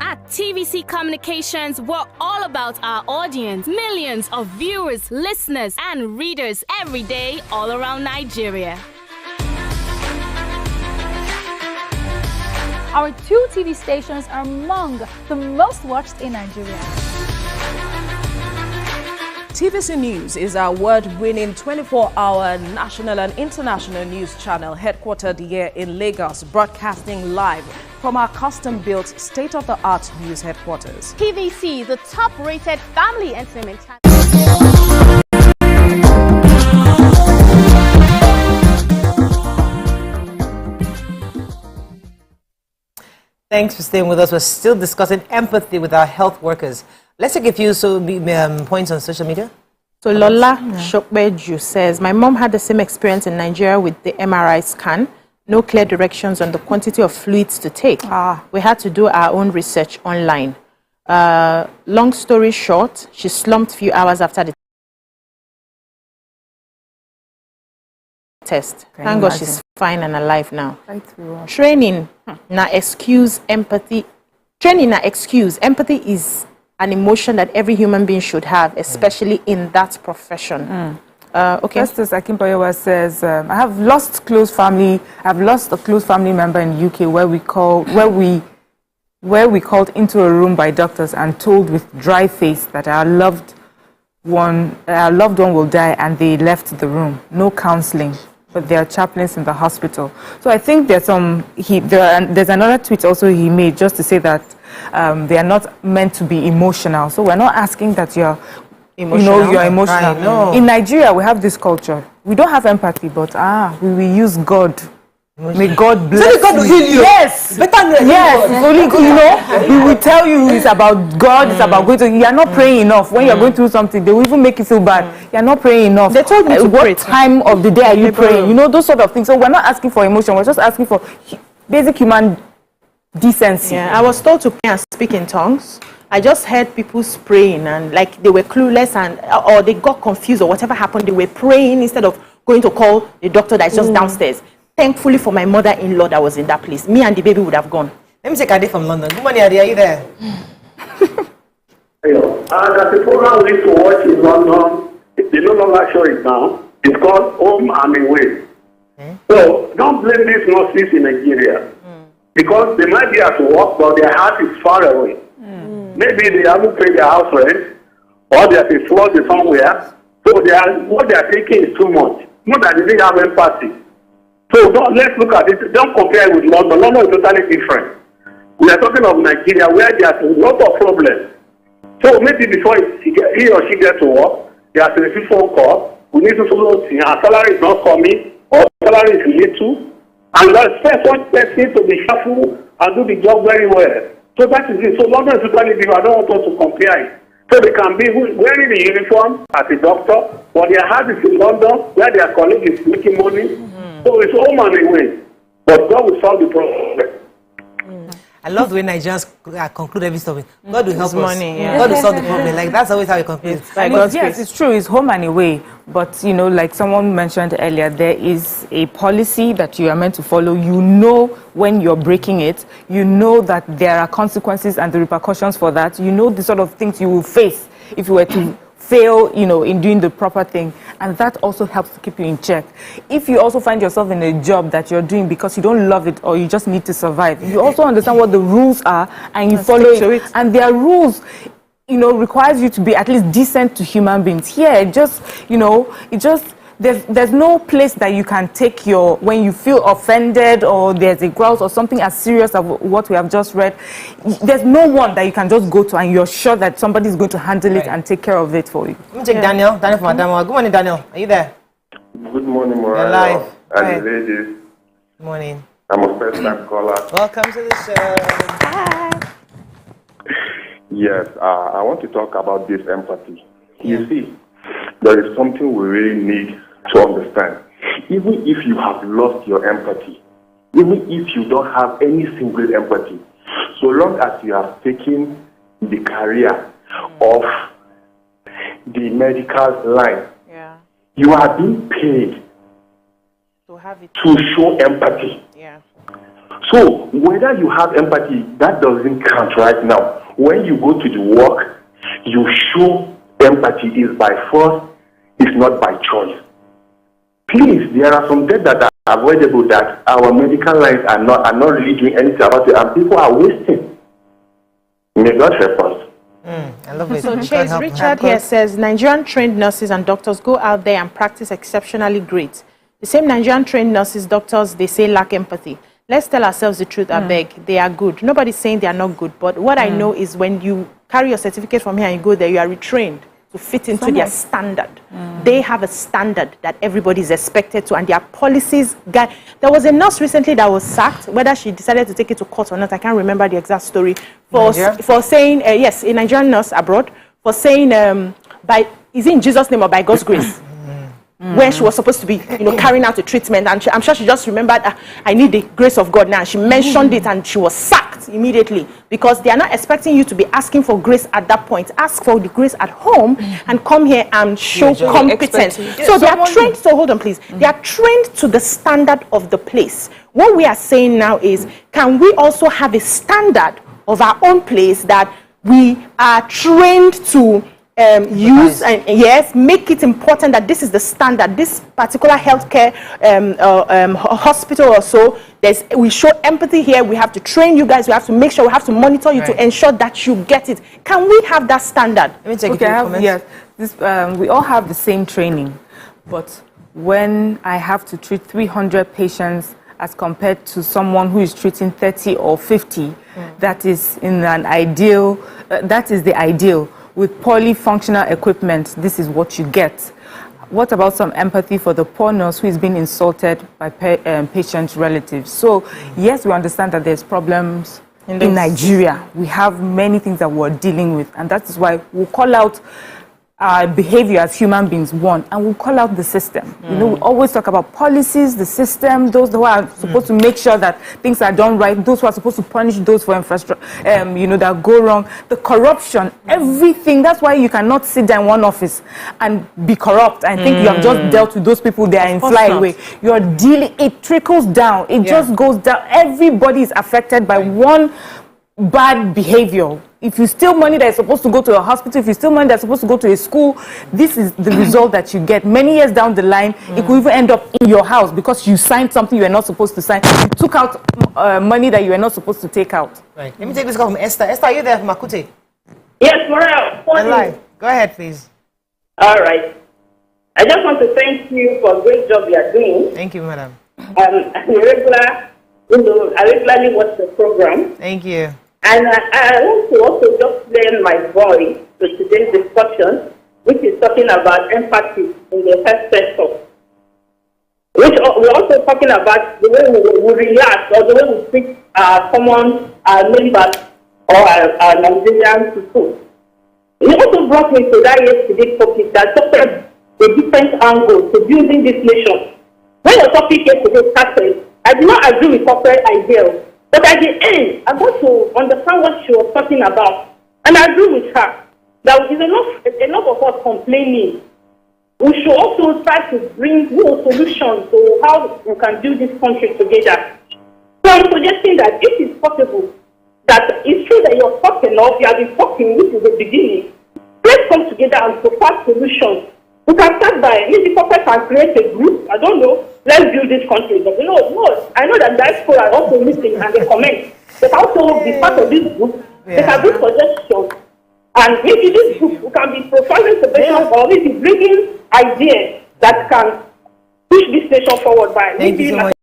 [SPEAKER 6] At TVC Communications, we're all about our audience. Millions of viewers, listeners, and readers every day all around Nigeria.
[SPEAKER 7] Our 2 TV stations are among the most watched in Nigeria.
[SPEAKER 8] TVC News is our award-winning 24-hour national and international news channel headquartered here in Lagos, broadcasting live from our custom-built state-of-the-art news headquarters.
[SPEAKER 9] TVC, the top-rated family entertainment channel.
[SPEAKER 1] Thanks for staying with us. We're still discussing empathy with our health workers. Let's take a few points on social media.
[SPEAKER 2] So Lola Shokbeju says, my mom had the same experience in Nigeria with the MRI scan. No clear directions on the quantity of fluids to take. We had to do our own research online. Long story short, she slumped a few hours after the test. Thank God she's fine and alive now. Training na excuse empathy. Training na excuse. Empathy is an emotion that every human being should have, especially in that profession. Okay.
[SPEAKER 4] Justice Akimpoyewa says, I have lost a close family member in the UK where we called into a room by doctors and told with dry face that our loved one will die, and they left the room. No counseling, but there are chaplains in the hospital. So I think there's another tweet also he made just to say that they are not meant to be emotional. So we're not asking that you're emotional. You're emotional. No. In Nigeria, we have this culture. We don't have empathy, but we will use God. May God bless you. God will heal you. Yes. Yes. Only, he will tell you it's about God, it's about going to. You are not praying enough. When you are going through something, they will even make you feel bad. You are not praying enough. They told me to pray. What time of the day are you praying? Those sort of things. So we're not asking for emotion. We're just asking for basic human decency.
[SPEAKER 2] Yeah, I was told to pray and speak in tongues. I just heard people praying and like they were clueless or they got confused or whatever happened. They were praying instead of going to call the doctor that's just downstairs. Thankfully for my mother-in-law that was in that place, me and the baby would have gone.
[SPEAKER 1] Let me take Ade from London. Good morning, Ade. Are you there?
[SPEAKER 18] There's a program we used to watch in London. They no longer show it now. It's called Home and Away. So don't blame these nurses in Nigeria because they might be at work, but their heart is far away. Maybe they haven't paid their house rent, or there's a flood somewhere. So what they are taking is too much. Not that they didn't have empathy. So let's look at it. Don't compare it with London. London is totally different. We are talking of Nigeria where there's a lot of problems. So maybe before he or she gets to work, there's a phone call. We need to follow. Our salary is not coming, or salary is little. And let's first one person to be careful and do the job very well. So that is it. So London is totally different. I don't want us to compare it. So they can be wearing the uniform as a doctor, but their heart is in London where their colleague is making money. So it's home and away. But God will solve the problem.
[SPEAKER 1] I love the way Nigerians conclude every story. God will help us.
[SPEAKER 2] Money,
[SPEAKER 1] God will solve the problem. Like that's always how we conclude.
[SPEAKER 4] Yes, it's true. It's home and away. But like someone mentioned earlier, there is a policy that you are meant to follow. You know when you're breaking it. You know that there are consequences and the repercussions for that. You know the sort of things you will face if you were to fail, in doing the proper thing. And that also helps to keep you in check. If you also find yourself in a job that you're doing because you don't love it or you just need to survive, you also understand what the rules are and you follow it. And their rules, requires you to be at least decent to human beings. Here, there's no place that you can take when you feel offended or there's a grouse or something as serious as what we have just read. There's no one that you can just go to and you're sure that somebody's going to handle it and take care of it for you.
[SPEAKER 1] Let me take Daniel from Adamawa. Good morning, Daniel. Are you there?
[SPEAKER 15] Good morning, Morano.
[SPEAKER 1] You're live.
[SPEAKER 15] And ladies.
[SPEAKER 1] Good morning.
[SPEAKER 15] I'm a first-time caller.
[SPEAKER 1] Welcome to the show.
[SPEAKER 2] Hi.
[SPEAKER 15] Yes, I want to talk about this empathy. You see, there is something we really need to understand. Even if you have lost your empathy, even if you don't have any single empathy, so long as you have taken the career of the medical line, you are being paid to show empathy. So whether you have empathy, that doesn't count right now. When you go to the work, you show empathy is by force, it's not by choice. Please, there are some deaths that are avoidable that our medical lines are not really doing anything about it, and people are wasting. May God help us.
[SPEAKER 1] I love it.
[SPEAKER 2] So Chase Richard here says Nigerian trained nurses and doctors go out there and practice exceptionally great. The same Nigerian trained nurses, doctors, they say lack empathy. Let's tell ourselves the truth, I beg. They are good. Nobody's saying they are not good. But what I know is when you carry your certificate from here and you go there, you are retrained to fit into their standard. They have a standard that everybody is expected to, and their policies. There was a nurse recently that was sacked, whether she decided to take it to court or not, I can't remember the exact story, for saying, yes, a Nigerian nurse abroad, for saying, is it in Jesus' name or by God's grace?
[SPEAKER 12] when she was supposed to be, carrying out a treatment. And I'm sure she just remembered, I need the grace of God now. She mentioned it and she was sacked immediately because they are not expecting you to be asking for grace at that point. Ask for the grace at home and come here and show competence. So they are trained, so hold on please. They are trained to the standard of the place. What we are saying now is, can we also have a standard of our own place that we are trained to use and make it important that this is the standard, this particular healthcare hospital or so. We show empathy here. We have to train you guys. We have to make sure, we have to monitor you to ensure that you get it. Can we have that standard?
[SPEAKER 4] Let me take we all have the same training, but when I have to treat 300 patients as compared to someone who is treating 30 or 50, that is in an ideal. That is the ideal. With polyfunctional equipment, this is what you get. What about some empathy for the poor nurse who is being insulted by patient relatives? So, yes, we understand that there's problems in Nigeria. We have many things that we're dealing with, and that is why we'll call out our behavior as human beings, one, and we'll call out the system. We always talk about policies, the system, those who are supposed to make sure that things are done right, those who are supposed to punish those for infrastructure, that go wrong, the corruption, everything. That's why you cannot sit down in one office and be corrupt and think you have just dealt with those people there and fly away. You're dealing, it trickles down, it just goes down. Everybody is affected by one bad behavior. If you steal money that is supposed to go to a hospital, if you steal money that's supposed to go to a school, this is the result that you get. Many years down the line, it could even end up in your house because you signed something you were not supposed to sign. You took out money that you were not supposed to take out.
[SPEAKER 1] Right. Let me take this call from Esther. Esther, are you there from Makute?
[SPEAKER 19] Yes, Maria.
[SPEAKER 1] Go ahead, please.
[SPEAKER 19] All right. I just want to thank you for a great job you are doing.
[SPEAKER 1] Thank you, madam.
[SPEAKER 19] I regularly watch the program.
[SPEAKER 1] Thank you.
[SPEAKER 19] And I want to also just lend my voice to today's discussion, which is talking about empathy in the health sector. Which we're also talking about the way we react or the way we treat our common members or our Nigerian people. It also brought me to that yesterday's topic that talked about the different angles to building this nation. When the topic yesterday started, I did not agree with corporate ideals. But at the end, I got to understand what she was talking about. And I agree with her. That is enough of us complaining. We should also try to bring solutions to how we can build this country together. So I'm suggesting that if it's possible, that it's true that you're talking or you have been talking, which is the beginning. Let's come together and propose solutions. We can start by maybe corporate can create a group. I don't know. Let's build this country. But I know that diaspora are also listening and they comment. They can also be part of this group. They can bring suggestions. And maybe this group we can be profiling suggestions or maybe bringing ideas that can push this nation forward by.
[SPEAKER 1] Thank you so much.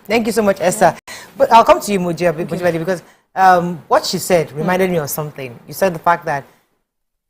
[SPEAKER 1] Thank you so much, Esther. But I'll come to you, Mujia, because what she said reminded me of something. You said the fact that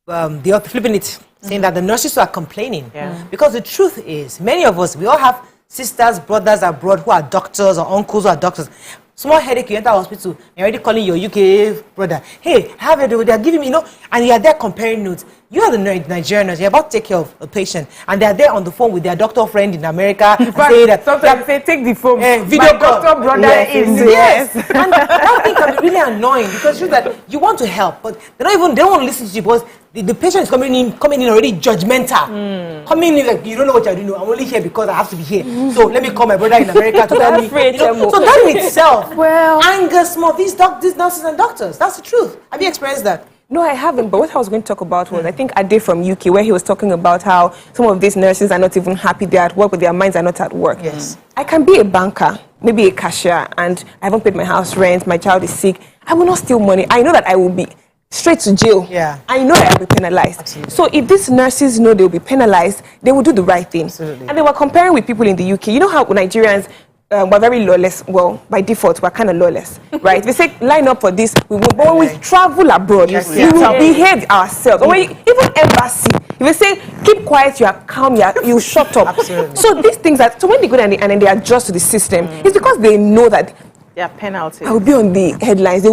[SPEAKER 1] they are flipping it, saying that the nurses are complaining. Because the truth is, many of us, we all have sisters, brothers abroad who are doctors or uncles who are doctors. Small headache, you enter hospital, you're already calling your UK brother. Hey, have it, they're giving me, and you're there comparing notes. You are the Nigerian nurse, you're about to take care of a patient, and they're there on the phone with their doctor friend in America. Saying that
[SPEAKER 4] sometimes they take the phone.
[SPEAKER 1] Video call.
[SPEAKER 4] Doctor brother
[SPEAKER 1] yes. And that thing can be really annoying because you want to help, but they don't want to listen to you because the patient is coming in already judgmental. Coming in like, you don't know what you're doing. I'm only here because I have to be here. So let me call my brother in America to tell me. So that in itself angers more these nurses and doctors. That's the truth. Have you experienced that?
[SPEAKER 3] No, I haven't. But what I was going to talk about was, I think Ade from UK, where he was talking about how some of these nurses are not even happy. They're at work, but their minds are not at work.
[SPEAKER 1] Yes.
[SPEAKER 3] I can be a banker, maybe a cashier, and I haven't paid my house rent, my child is sick. I will not steal money. I know that I will be straight to jail. I know that I will be penalized.
[SPEAKER 1] Absolutely.
[SPEAKER 3] So if these nurses know they will be penalized, they will do the right thing.
[SPEAKER 1] Absolutely.
[SPEAKER 3] And they were comparing with people in the UK. You know how Nigerians we're very lawless. Well, by default, we're kind of lawless, right? We say line up for this, we will. But when we travel abroad, we will behave ourselves. Or when even embassy, if we say keep quiet, you are calm, you shut up.
[SPEAKER 1] Absolutely.
[SPEAKER 3] So these things so when they go and then they adjust to the system, it's because they know that
[SPEAKER 2] There are penalties.
[SPEAKER 3] I will be on the headlines. They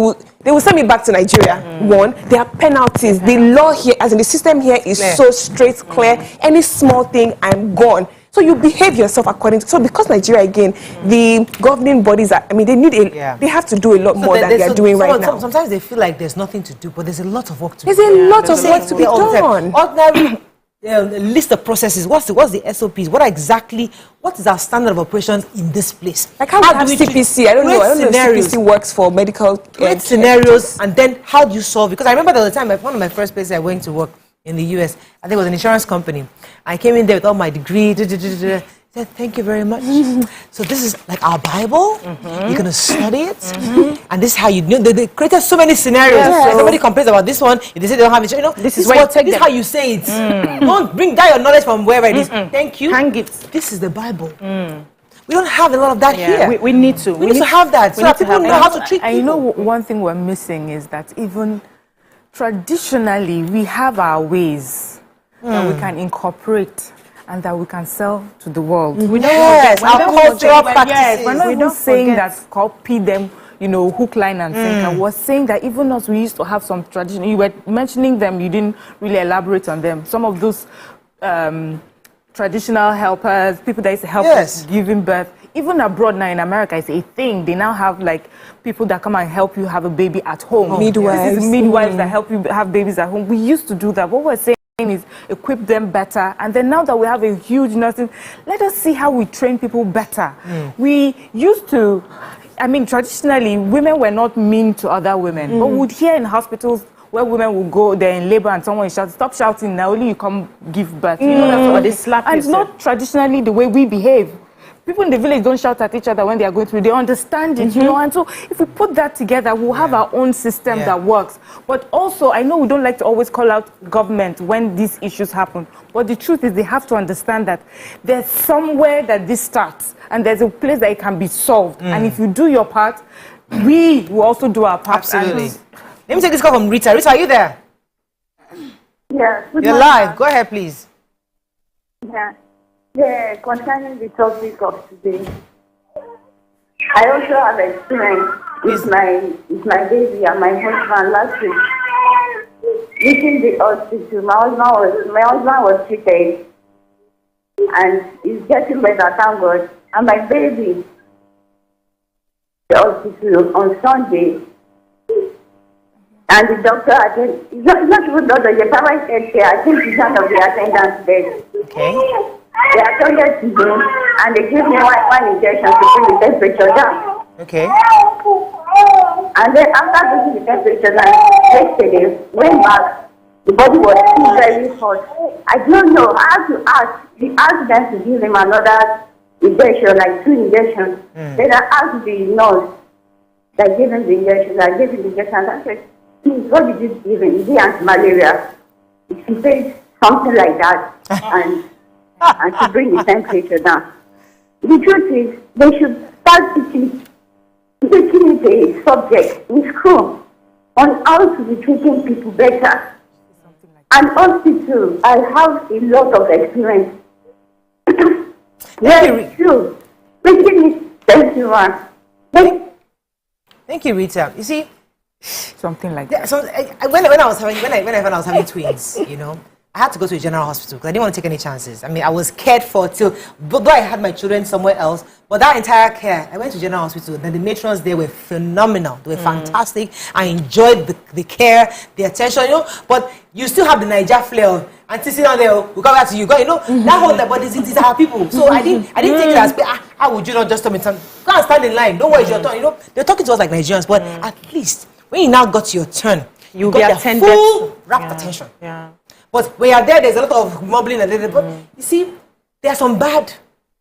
[SPEAKER 3] will send me back to Nigeria. One, there are penalties. The law here, as in the system here, is so straight, clear. Any small thing, I'm gone. So you behave yourself according to. So because Nigeria again, the governing bodies are. I mean, they need they have to do a lot more than they are doing right now.
[SPEAKER 1] Sometimes they feel like there's nothing to do, but there's a lot of work to do.
[SPEAKER 3] There's a lot of work to be done.
[SPEAKER 1] Ordinary list of processes. What's the SOPs? What is our standard of operations in this place?
[SPEAKER 3] Like how do we have CPC? I don't know if CPC works for medical.
[SPEAKER 1] Create scenarios, and then how do you solve? Because I remember there was a time, one of my first places I went to work in the US, I think it was an insurance company. I came in there with all my degree. Said, thank you very much. So this is like our Bible. You're going to study it. And this is how you know. They created so many scenarios. So somebody complains about this one. If they say they don't have it, this is how you say it. Don't bring down your knowledge from wherever it is. Thank you.
[SPEAKER 2] Hang it.
[SPEAKER 1] This is the Bible. We don't have a lot of that here.
[SPEAKER 2] We need to.
[SPEAKER 1] We need to have that so that people know how to treat people.
[SPEAKER 4] I know one thing we're missing is that even traditionally, we have our ways that we can incorporate and that we can sell to the world.
[SPEAKER 1] Our cultural practices.
[SPEAKER 4] We're not even saying that copy them, hook, line, and sinker. We're saying that even us, we used to have some tradition. You were mentioning them, you didn't really elaborate on them. Some of those traditional helpers, people that used to help us giving birth. Even abroad now in America, it's a thing. They now have like people that come and help you have a baby at home.
[SPEAKER 3] Midwives.
[SPEAKER 4] This is midwives that help you have babies at home. We used to do that. What we're saying is equip them better. And then now that we have a huge nursing, let us see how we train people better. We used to, traditionally, women were not mean to other women. But we would hear in hospitals where women will go, they're in labor and someone is shouting, stop shouting, now only you come give birth. That's what they slap. And it's not traditionally the way we behave. People in the village don't shout at each other when they are going through. They understand it, And so if we put that together, we'll have our own system that works. But also, I know we don't like to always call out government when these issues happen. But the truth is they have to understand that there's somewhere that this starts. And there's a place that it can be solved. And if you do your part, we will also do our part.
[SPEAKER 1] Absolutely. Let me take this call from Rita. Rita, are you there?
[SPEAKER 20] Yeah.
[SPEAKER 1] You're live. Go ahead, please.
[SPEAKER 20] Yeah, concerning the topic of today, I also have experience with my baby and my husband last week. Reaching the hospital, my husband was treated, and he's getting better, thank God. And my baby, the hospital on Sunday, and the doctor attended. It's not even doctor, the private health care. I think he's one of the attendants there.
[SPEAKER 1] Okay.
[SPEAKER 20] They attended to him and they gave me one injection to bring the temperature down.
[SPEAKER 1] Okay.
[SPEAKER 20] And then after bringing the temperature down, yesterday, went back, the body was still very hot. I don't know, I had to ask. We asked them to give him another injection, like 2 injections. Then I asked the nurse that gave him the injection. I gave him the injection and I said, please, what did you give him? Is he anti-malaria? She said something like that. And to bring the temperature down. The truth is, they should start making it a subject in school on how to be treating people better. And hospital, I have a lot of experience. Very true. Making it everyone.
[SPEAKER 1] Thank you, Rita. You see,
[SPEAKER 4] something like that.
[SPEAKER 1] So when I was having twins, I had to go to a general hospital because I didn't want to take any chances. I was cared for though I had my children somewhere else, but that entire care, I went to general hospital. Then the matrons there were phenomenal. They were fantastic. I enjoyed the care, the attention, but you still have the Niger flair. And sitting down there, we'll come back to you. That whole but these are our people. So I didn't take it as how would you not just tell me something? Go and stand in line. Don't worry, it's your turn. They're talking to us like Nigerians, but at least when you now got your turn, you got their full rapt attention. But when you're there's a lot of mumbling and little. But you see, there's some bad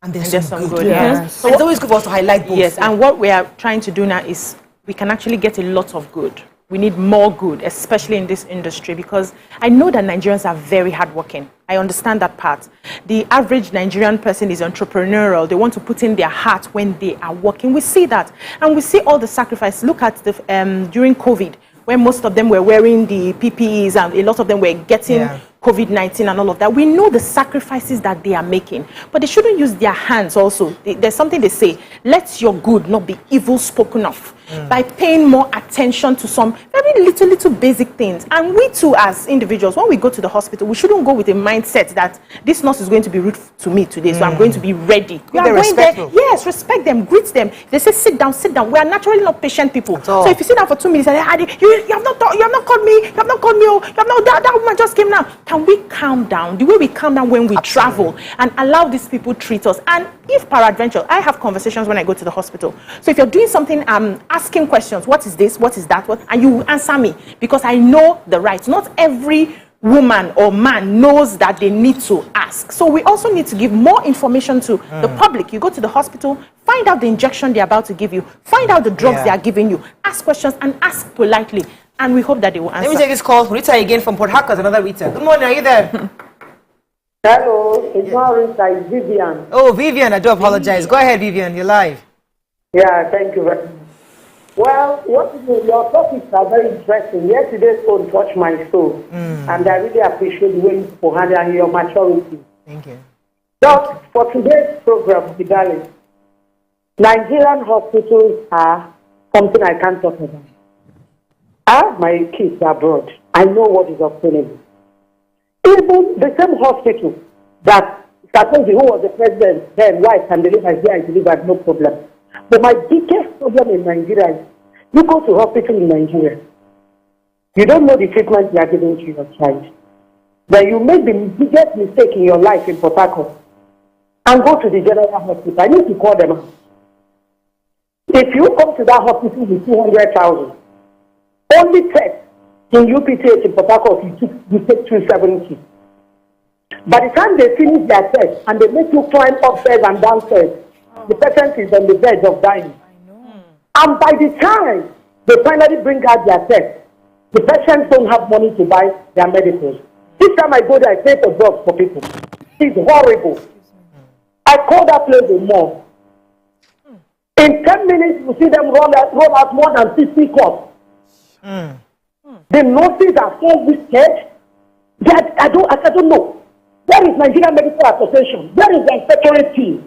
[SPEAKER 1] and there's some good. So it's always good for us to highlight both.
[SPEAKER 2] Yes, and what we are trying to do now is we can actually get a lot of good. We need more good, especially in this industry, because I know that Nigerians are very hardworking. I understand that part. The average Nigerian person is entrepreneurial. They want to put in their heart when they are working. We see that. And we see all the sacrifice. Look at during COVID, when most of them were wearing the PPEs and a lot of them were getting COVID-19 and all of that. We know the sacrifices that they are making, but they shouldn't use their hands also. There's something they say, let your good not be evil spoken of. By paying more attention to some very little basic things. And we too, as individuals, when we go to the hospital, we shouldn't go with a mindset that this nurse is going to be rude to me today, so I'm going to be ready. We are going there, yes, respect them, greet them. They say sit down. We are naturally not patient people. So if you sit down for 2 minutes and you have not called me, oh, that woman just came now. Can we calm down the way we calm down when we travel and allow these people treat us? And if peradventure, I have conversations when I go to the hospital. So if you're doing something, asking questions, what is this, what is that, and you answer me, because I know the rights. Not every woman or man knows that they need to ask. So we also need to give more information to the public. You go to the hospital, find out the injection they're about to give you, find out the drugs they are giving you, ask questions and ask politely, and we hope that they will answer.
[SPEAKER 1] Let me take this call. Rita again from Port Harcourt, another Rita. Good morning, are you there?
[SPEAKER 21] Hello, it's not Rita, it's Vivian.
[SPEAKER 1] Oh, Vivian, I do apologize. Go ahead, Vivian, you're live.
[SPEAKER 21] Yeah, thank you very much. Well, your topics are very interesting. Yesterday's phone touched my soul, and I really appreciate the way you handle and your maturity.
[SPEAKER 1] Thank you.
[SPEAKER 21] Just for today's program, Kidali, Nigerian hospitals are something I can't talk about. I have my kids abroad. I know what is obtainable. Even the same hospital that Sarkozy, who was the president then, wife and deliver here, I delivered, no problem. But my biggest problem in Nigeria is you go to hospital in Nigeria, you don't know the treatment you are giving to your child. Then you make the biggest mistake in your life in Port Harcourt and go to the general hospital. I need to call them out. If you come to that hospital with 200,000, only test in UPTH in Port Harcourt, you take 270. By the time they finish their test and they make you climb upstairs and downstairs, the patient is on the verge of dying. And by the time they finally bring out their test, the patients don't have money to buy their medicines. Each time I go there, I pay for drugs for people. It's horrible. I call that place a mall. In 10 minutes, you see them roll out more than 50 cups. The nurses are so wicked that I don't know. Where is Nigerian Medical Association? Where is the inspectorate team?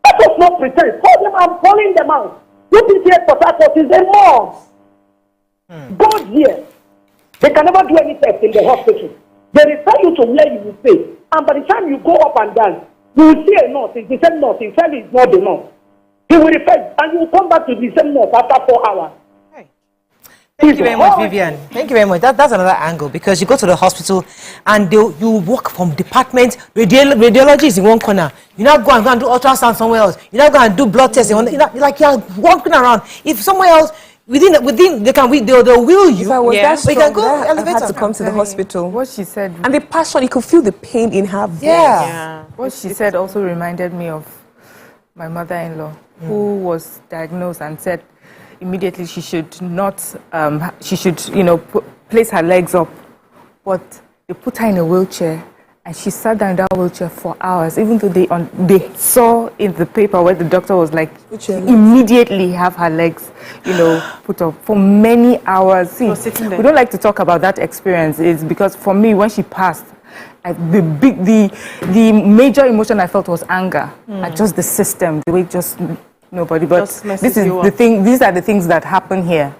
[SPEAKER 21] Let us not pretend. Call them, I'm calling them out. UPTH Port Harcourt is a mall. God here. They can never do any test in the hospital. They refer you to where you will stay. And by the time you go up and down, you will see a nurse. It's the same nurse. In fact, it's not the nurse. He will refer, and you will come back to the same nurse after 4 hours.
[SPEAKER 1] Thank you very much, Vivian. Thank you very much. That's another angle, because you go to the hospital and you walk from department, radiology is in one corner. You now go and do ultrasound somewhere else. You now go and do blood tests. Like you're walking around. If somewhere else, within they'll wheel you.
[SPEAKER 3] If I was that strong,
[SPEAKER 1] can go
[SPEAKER 3] I
[SPEAKER 1] elevator.
[SPEAKER 3] had to come to the hospital.
[SPEAKER 4] What she said.
[SPEAKER 3] And the passion, you could feel the pain in her voice.
[SPEAKER 1] Yeah.
[SPEAKER 4] What she said also reminded me of my mother-in-law, who was diagnosed and said immediately she should not, place her legs up. But they put her in a wheelchair, and she sat down in that wheelchair for hours, even though they saw in the paper where the doctor was like, immediately have her legs, put up for many hours. See, we don't like to talk about that experience. It's because for me, when she passed, the major emotion I felt was anger at just the system, the way nobody. But this is the thing. These are the things that happen here,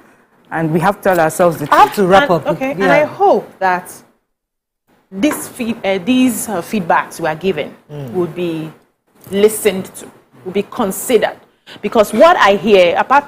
[SPEAKER 4] and we have to tell ourselves the truth.
[SPEAKER 1] I have to wrap up.
[SPEAKER 2] Okay, and I hope that these feedbacks we are given would be listened to, would be considered, because what I hear, apart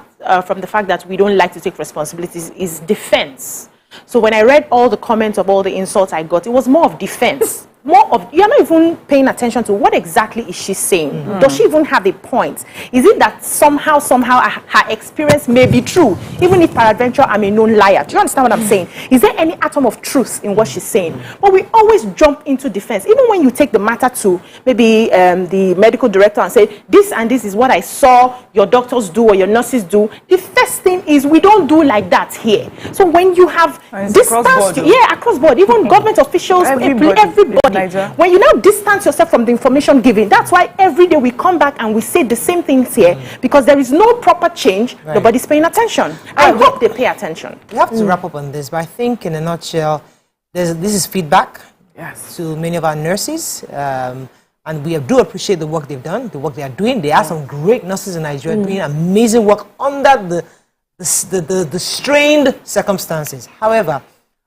[SPEAKER 2] from the fact that we don't like to take responsibilities, is defense. So when I read all the comments of all the insults I got, it was more of defense. You're not even paying attention to what exactly is she saying. Does she even have a point? Is it that somehow her experience may be true, even if peradventure I'm a known liar? Do you understand what I'm saying? Is there any atom of truth in what she's saying? But we always jump into defense, even when you take the matter to maybe the medical director and say, this and this is what I saw your doctors do or your nurses do. The first thing is, we don't do like that here. So when you have distance, across board, even government officials, everybody. When you now distance yourself from the information given, that's why every day we come back and we say the same things here, because there is no proper change. Nobody's paying attention. I hope they pay attention.
[SPEAKER 1] We have to wrap up on this, but I think in a nutshell, this is feedback. to many of our nurses. And we do appreciate the work they've done, the work they are doing. There are some great nurses in Nigeria doing amazing work under the strained circumstances. However,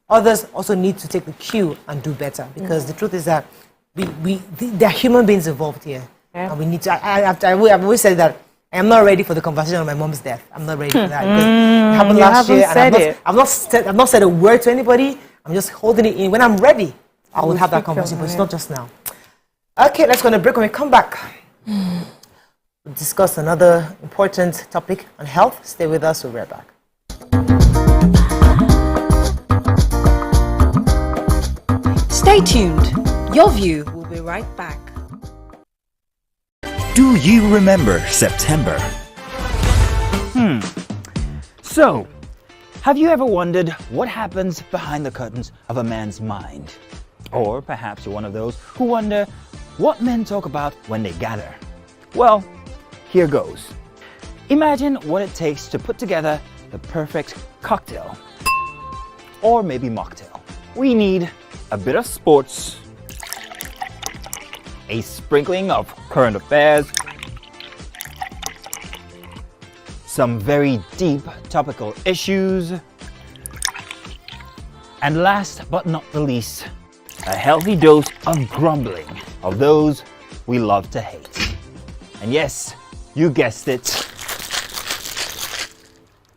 [SPEAKER 1] others also need to take the cue and do better, because the truth is that there are human beings involved here. And we need to, I've always said that I am not ready for the conversation on my mom's death. I'm not ready for that. Because it happened last year, and I've not said a word to anybody. I'm just holding it in. When I'm ready, I will have that conversation, but it's not just now. Okay, let's go on a break. When we come back, we'll discuss another important topic on health. Stay with us, we'll be right back.
[SPEAKER 5] Stay tuned. Your View will be right back.
[SPEAKER 14] Do you remember September? So, have you ever wondered what happens behind the curtains of a man's mind? Or perhaps you're one of those who wonder what men talk about when they gather. Well, here goes. Imagine what it takes to put together the perfect cocktail. Or maybe mocktail. We need a bit of sports, a sprinkling of current affairs, some very deep topical issues, and last but not the least, a healthy dose of grumbling of those we love to hate. And yes, you guessed it,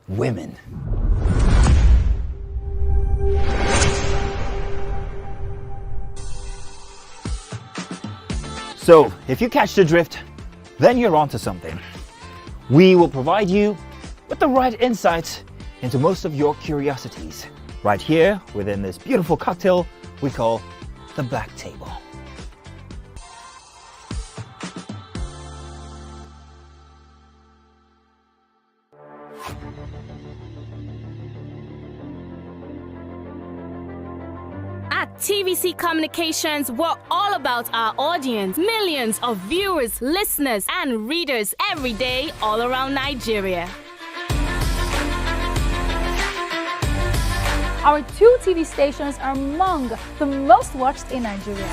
[SPEAKER 14] women. So, if you catch the drift, then you're onto something. We will provide you with the right insights into most of your curiosities, right here within this beautiful cocktail we call the Black Table.
[SPEAKER 6] At TVC Communications, we're all about our audience. Millions of viewers, listeners, and readers every day all around Nigeria.
[SPEAKER 7] Our 2 TV stations are among the most watched in Nigeria.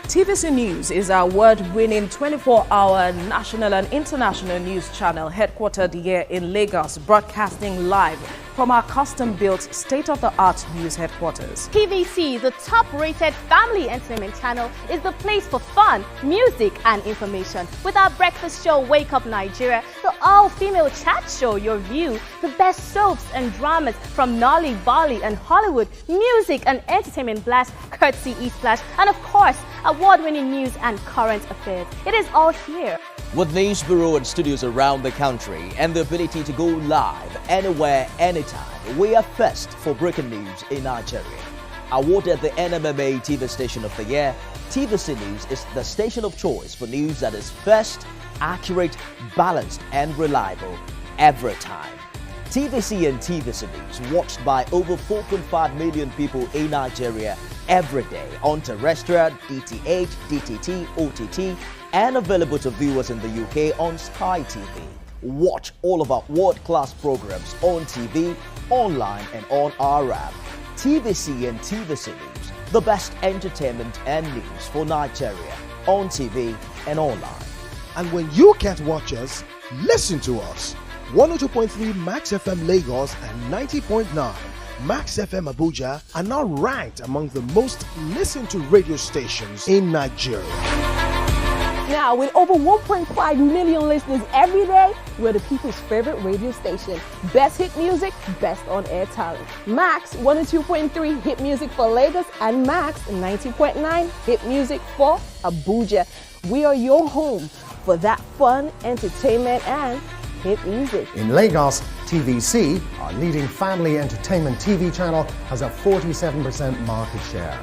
[SPEAKER 8] TVC News is our award-winning 24-hour national and international news channel headquartered here in Lagos, broadcasting live from our custom-built state-of-the-art news headquarters.
[SPEAKER 9] TVC, the top-rated family entertainment channel, is the place for fun, music, and information. With our breakfast show, Wake Up Nigeria, the all-female chat show, Your View, the best soaps and dramas from Nolly, Bolly, and Hollywood, music and entertainment blast, courtesy E-Splash, and of course, award-winning news and current affairs. It is all here.
[SPEAKER 10] With news bureau and studios around the country and the ability to go live anywhere, anytime, we are first for breaking news in Nigeria. Awarded the NMMA TV Station of the Year, TVC News is the station of choice for news that is first, accurate, balanced, and reliable every time. TVC and TVC News watched by over 4.5 million people in Nigeria every day on terrestrial, DTH, DTT, OTT, and available to viewers in the UK on Sky TV. Watch all of our world-class programs on TV, online, and on our app. TVC and TVC News, the best entertainment and news for Nigeria on TV and online.
[SPEAKER 11] And when you can't watch us, listen to us. 102.3 Max FM Lagos and 90.9 Max FM Abuja are now ranked among the most listened to radio stations in Nigeria.
[SPEAKER 12] Now, with over 1.5 million listeners every day, we're the people's favorite radio station. Best hit music, best on-air talent. Max 102.3 hit music for Lagos and Max 90.9 hit music for Abuja. We are your home for that fun, entertainment, and hit music.
[SPEAKER 13] In Lagos, TVC, our leading family entertainment TV channel, has a 47% market share.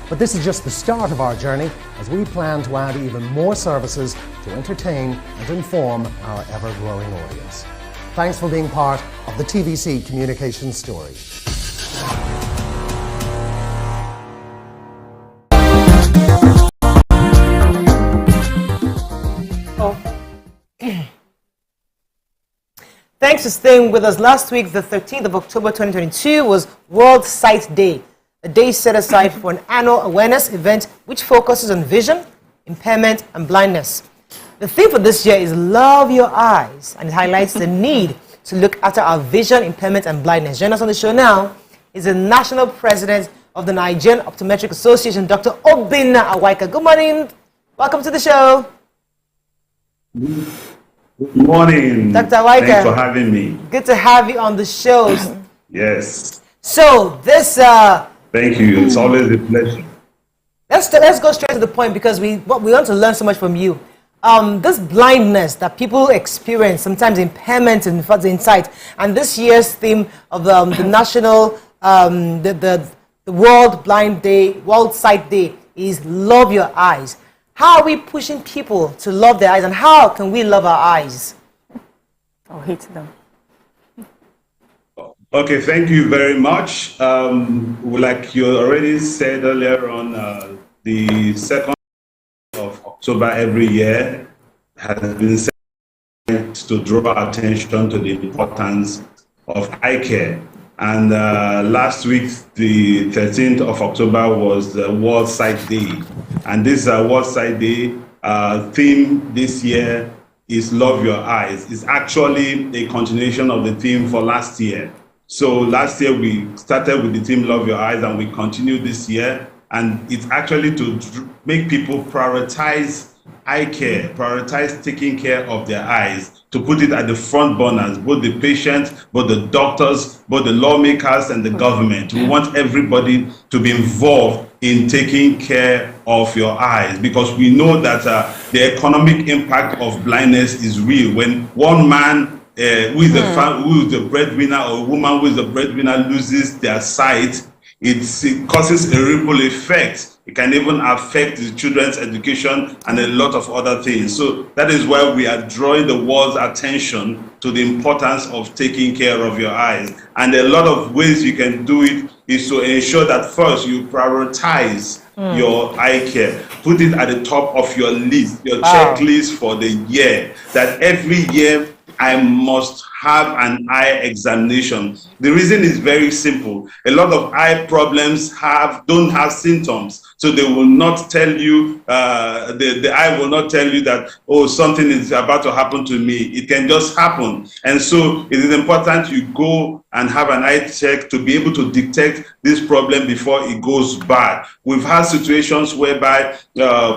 [SPEAKER 13] But this is just the start of our journey, as we plan to add even more services to entertain and inform our ever-growing audience. Thanks for being part of the TVC communications story.
[SPEAKER 1] Thanks for staying with us. Last week, the 13th of October 2022, was World Sight Day. a day set aside for an annual awareness event which focuses on vision, impairment, and blindness. The theme for this year is Love Your Eyes, and it highlights the need to look after our vision, impairment, and blindness. Joining us on the show now is the National President of the Nigerian Optometric Association, Dr. Obinna Awaika. Good morning. Welcome to the show.
[SPEAKER 16] Good morning.
[SPEAKER 1] Dr. Awaika.
[SPEAKER 16] Thanks for having me.
[SPEAKER 1] Good to have you on the show.
[SPEAKER 16] Yes.
[SPEAKER 1] So this...
[SPEAKER 16] Thank you. It's always a pleasure.
[SPEAKER 1] Let's go straight to the point, because we want to learn so much from you. This blindness that people experience, sometimes impairment in sight, and this year's theme of the national, the World Blind Day, World Sight Day is Love Your Eyes. How are we pushing people to love their eyes, and how can we love our eyes?
[SPEAKER 4] Or hate them.
[SPEAKER 16] Okay, thank you very much. Like you already said earlier on, the 2nd of October every year has been set to draw attention to the importance of eye care. And last week, the 13th of October, was the World Sight Day. And this World Sight Day theme this year is Love Your Eyes. It's actually a continuation of the theme for last year. So last year we started with the theme Love Your Eyes, and we continue this year. And it's actually to make people prioritize eye care, prioritize taking care of their eyes, to put it at the front burners, both the patients, both the doctors, both the lawmakers and the government. We want everybody to be involved in taking care of your eyes, because we know that the economic impact of blindness is real. When one man who is the breadwinner, or a woman who is the breadwinner, loses their sight, it causes a ripple effect. It can even affect the children's education and a lot of other things. So that is why we are drawing the world's attention to the importance of taking care of your eyes. And a lot of ways you can do it is to ensure that first you prioritize your eye care. Put it at the top of your list, your checklist for the year, that every year I must have an eye examination. The reason is very simple. A lot of eye problems don't have symptoms. So they will not tell you, the eye will not tell you that, oh, something is about to happen to me. It can just happen. And so it is important you go and have an eye check to be able to detect this problem before it goes bad. We've had situations whereby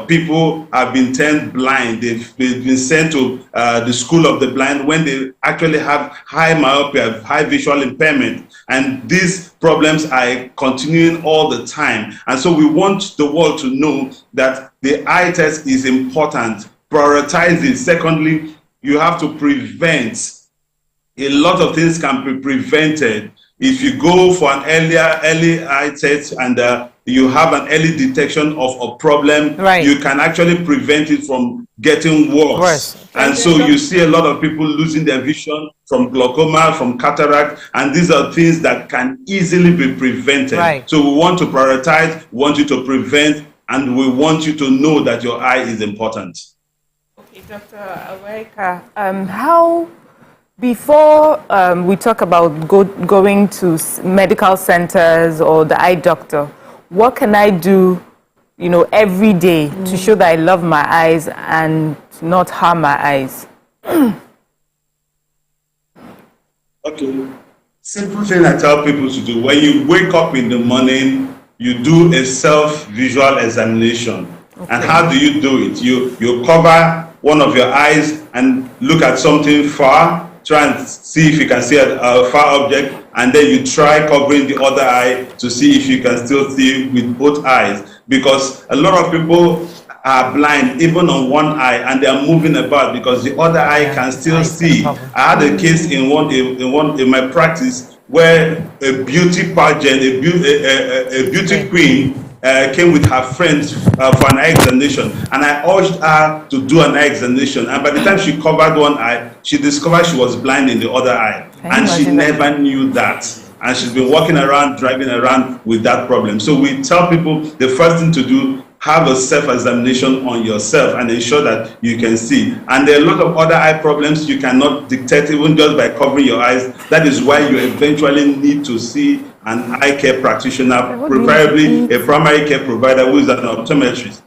[SPEAKER 16] people have been turned blind. They've been sent to the school of the blind when they actually have high myopia, high visual impairment. And these problems are continuing all the time. And so we want the world to know that the eye test is important. Prioritize it. Secondly, you have to prevent. A lot of things can be prevented. If you go for an early eye test and you have an early detection of a problem, you can actually prevent it from getting worse. And so you see a lot of people losing their vision from glaucoma, from cataract, and these are things that can easily be prevented. So we want to prioritize, we want you to prevent, and we want you to know that your eye is important.
[SPEAKER 4] Okay, Dr. Awaika, how, before we talk about going to medical centers or the eye doctor, what can I do, every day to show that I love my eyes and not harm my eyes?
[SPEAKER 16] Okay. Simple thing I tell people to do. When you wake up in the morning, you do a self-visual examination. Okay. And how do you do it? You cover one of your eyes and look at something far. Try and see if you can see a far object, and then you try covering the other eye to see if you can still see with both eyes. Because a lot of people are blind even on one eye, and they are moving about because the other eye can still see. I had a case in my practice where a beauty pageant, a beauty queen came with her friends for an eye examination, and I urged her to do an eye examination, and by the time she covered one eye, she discovered she was blind in the other eye, and she never knew that, and she's been walking around, driving around with that problem. So we tell people the first thing to do have a self-examination on yourself and ensure that you can see. And there are a lot of other eye problems you cannot detect even just by covering your eyes. That is why you eventually need to see an eye care practitioner, preferably a primary care provider who is an optometrist,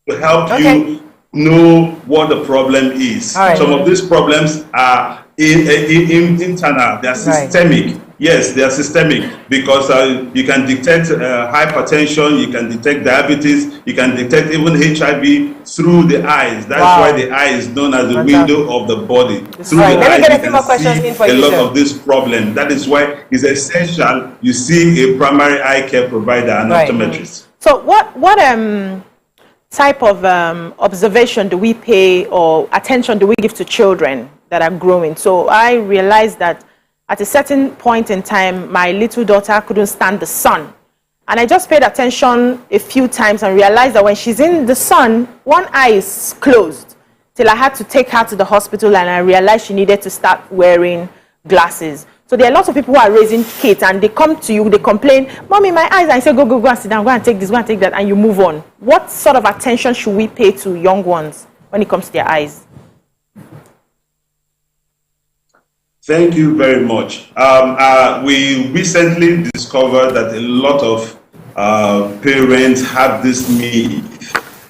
[SPEAKER 16] to help you know what the problem is. Some of these problems are internal, they are systemic. Yes, they are systemic because you can detect hypertension, you can detect diabetes, you can detect even HIV through the eyes. That's why the eye is known as the window of the body. Through the eyes, you can see a lot of this problem. That is why it's essential you see a primary eye care provider and optometrist.
[SPEAKER 2] So what type of observation do we pay or attention do we give to children that are growing? So I realized that at a certain point in time, my little daughter couldn't stand the sun. And I just paid attention a few times and realized that when she's in the sun, one eye is closed. Till I had to take her to the hospital and I realized she needed to start wearing glasses. So there are lots of people who are raising kids and they come to you, they complain, Mommy, my eyes. I say, go and sit down, go and take this, go and take that, and you move on. What sort of attention should we pay to young ones when it comes to their eyes?
[SPEAKER 16] Thank you very much. We recently discovered that a lot of parents have this myth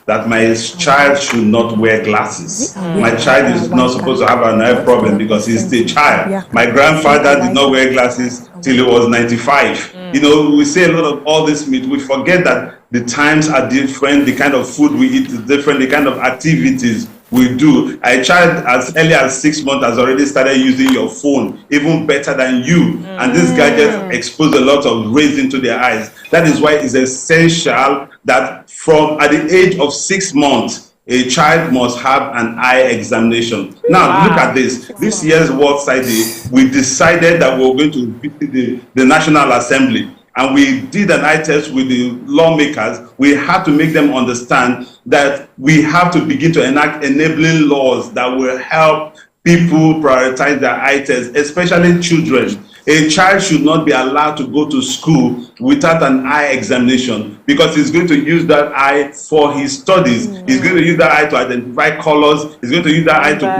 [SPEAKER 16] that my child should not wear glasses. My child is not supposed to have an eye problem because he's still a child. My grandfather did not wear glasses till he was 95. You know, we say a lot of all this myth. We forget that the times are different, the kind of food we eat is different, the kind of activities we do. A child as early as 6 months has already started using your phone, even better than you. And these gadgets expose a lot of rays into their eyes. That is why it's essential that from at the age of 6 months, a child must have an eye examination. Now, look at this. This year's World Sight Day, we decided that we were going to visit the National Assembly. And we did an eye test with the lawmakers. We had to make them understand that we have to begin to enact enabling laws that will help people prioritize their eye tests, especially children. A child should not be allowed to go to school without an eye examination because he's going to use that eye for his studies. He's going to use that eye to identify colors. He's going to use that eye to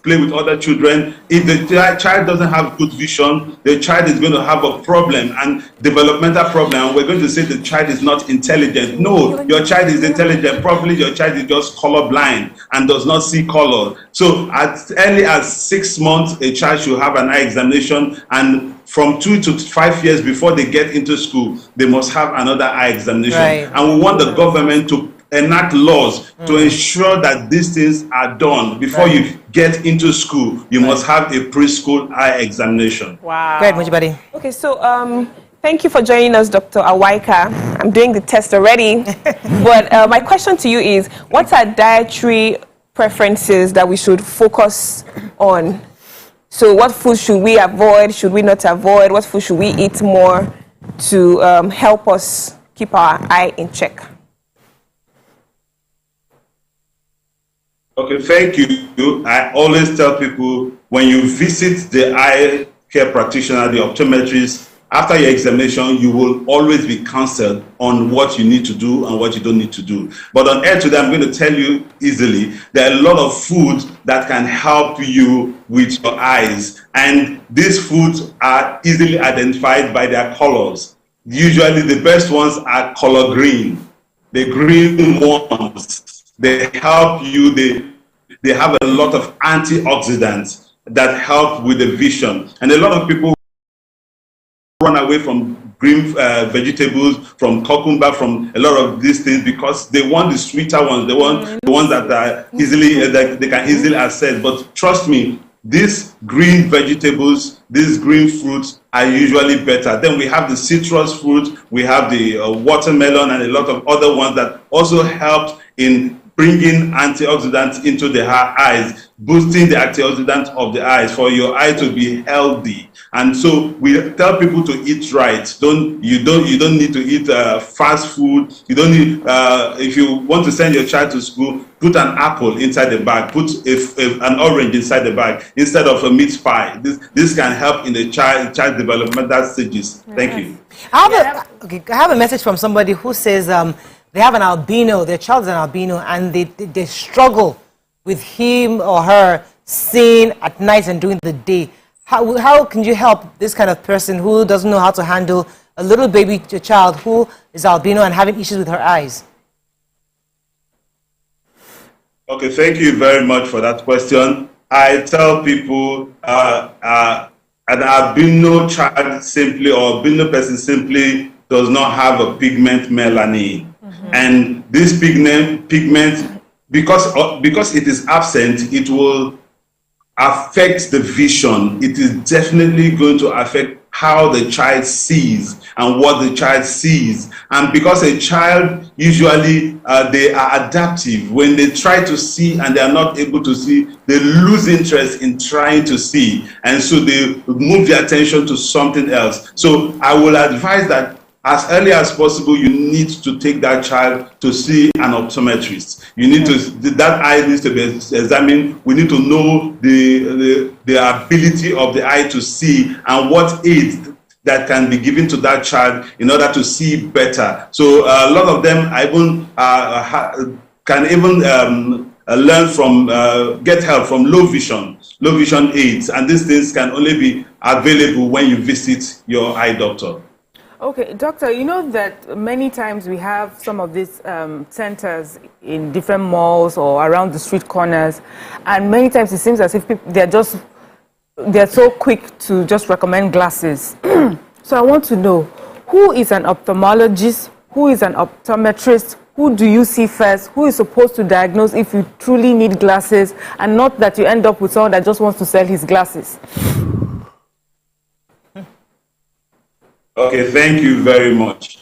[SPEAKER 16] play with other children. If the child doesn't have good vision, the child is going to have a problem and developmental problem. We're going to say the child is not intelligent. No, your child is intelligent. Probably your child is just colorblind and does not see color. So as early as 6 months, a child should have an eye examination, and from 2 to 5 years before they get into school, they must have another eye examination. And we want the government to enact laws to ensure that these things are done before you get into school. You must have a preschool eye examination.
[SPEAKER 3] Wow.
[SPEAKER 1] Great, Mujibadi.
[SPEAKER 3] Okay, so thank you for joining us, Dr. Awaika. I'm doing the test already. But my question to you is, what are dietary preferences that we should focus on? So what food should we avoid? Should we not avoid? What food should we eat more to help us keep our eye in check?
[SPEAKER 16] Okay, thank you. I always tell people when you visit the eye care practitioner, the optometrist, after your examination, you will always be counseled on what you need to do and what you don't need to do. But on air today, I'm going to tell you easily, there are a lot of foods that can help you with your eyes. And these foods are easily identified by their colors. Usually the best ones are color green. The green ones, they help you, they have a lot of antioxidants that help with the vision. And a lot of people run away from green vegetables, from cucumber, from a lot of these things because they want the sweeter ones. They want the ones that are easily, that they can easily access. But trust me, these green vegetables, these green fruits are usually better. Then we have the citrus fruit, we have the watermelon and a lot of other ones that also help in bringing antioxidants into the eyes, boosting the antioxidants of the eyes for your eye to be healthy. And so we tell people to eat right. You don't need to eat fast food. You don't need if you want to send your child to school, put an apple inside the bag, put an orange inside the bag instead of a meat pie. This can help in the child developmental stages. Thank you.
[SPEAKER 1] I have a message from somebody who says they have an albino, their child is an albino, and they struggle with him or her seeing at night and during the day. How can you help this kind of person who doesn't know how to handle a little baby child who is albino and having issues with her eyes?
[SPEAKER 16] Okay, thank you very much for that question. I tell people an albino child simply, or albino person simply does not have a pigment melanin. And this pigment, because it is absent, it will affect the vision. It is definitely going to affect how the child sees and what the child sees. And because a child, usually they are adaptive. When they try to see and they are not able to see, they lose interest in trying to see. And so they move their attention to something else. So I will advise that as early as possible, you need to take that child to see an optometrist. You need to, that eye needs to be examined. We need to know the ability of the eye to see and what aids that can be given to that child in order to see better. So a lot of them can even learn from, get help from low vision aids. And these things can only be available when you visit your eye doctor.
[SPEAKER 4] Okay, doctor, you know that many times we have some of these centers in different malls or around the street corners, and many times it seems as if people, they're so quick to just recommend glasses. So I want to know, who is an ophthalmologist, who is an optometrist, who do you see first, who is supposed to diagnose if you truly need glasses, and not that you end up with someone that just wants to sell his glasses?
[SPEAKER 16] Okay, thank you very much.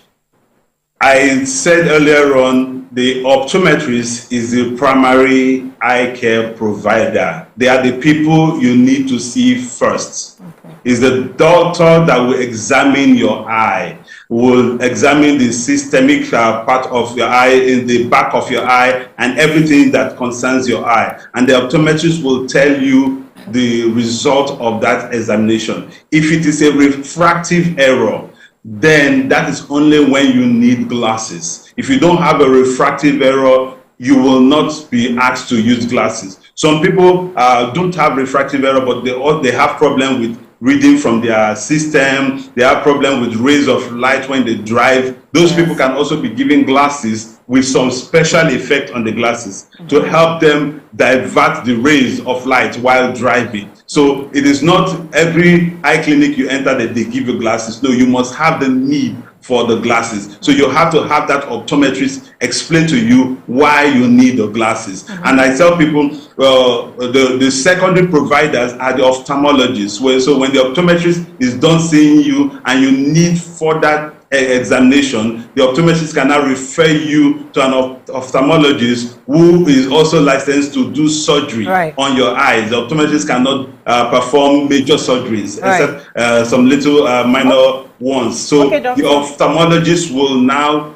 [SPEAKER 16] I said earlier on, the optometrist is the primary eye care provider. They are the people you need to see first. Okay. It's the doctor that will examine your eye, will examine the systemic part of your eye, in the back of your eye, and everything that concerns your eye. And the optometrist will tell you the result of that examination. If it is a refractive error, then that is only when you need glasses. If you don't have a refractive error, you will not be asked to use glasses. Some people don't have refractive error, but they have problem with reading from their system. They have problem with rays of light when they drive. Those people can also be given glasses with some special effect on the glasses to help them divert the rays of light while driving. So it is not every eye clinic you enter that they give you glasses. No, you must have the need for the glasses. So you have to have that optometrist explain to you why you need the glasses. And I tell people, the secondary providers are the ophthalmologists. So when the optometrist is done seeing you and you need further examination, the optometrist can now refer you to an ophthalmologist who is also licensed to do surgery on your eyes. The optometrist cannot perform major surgeries except some little minor ones. So the ophthalmologist will now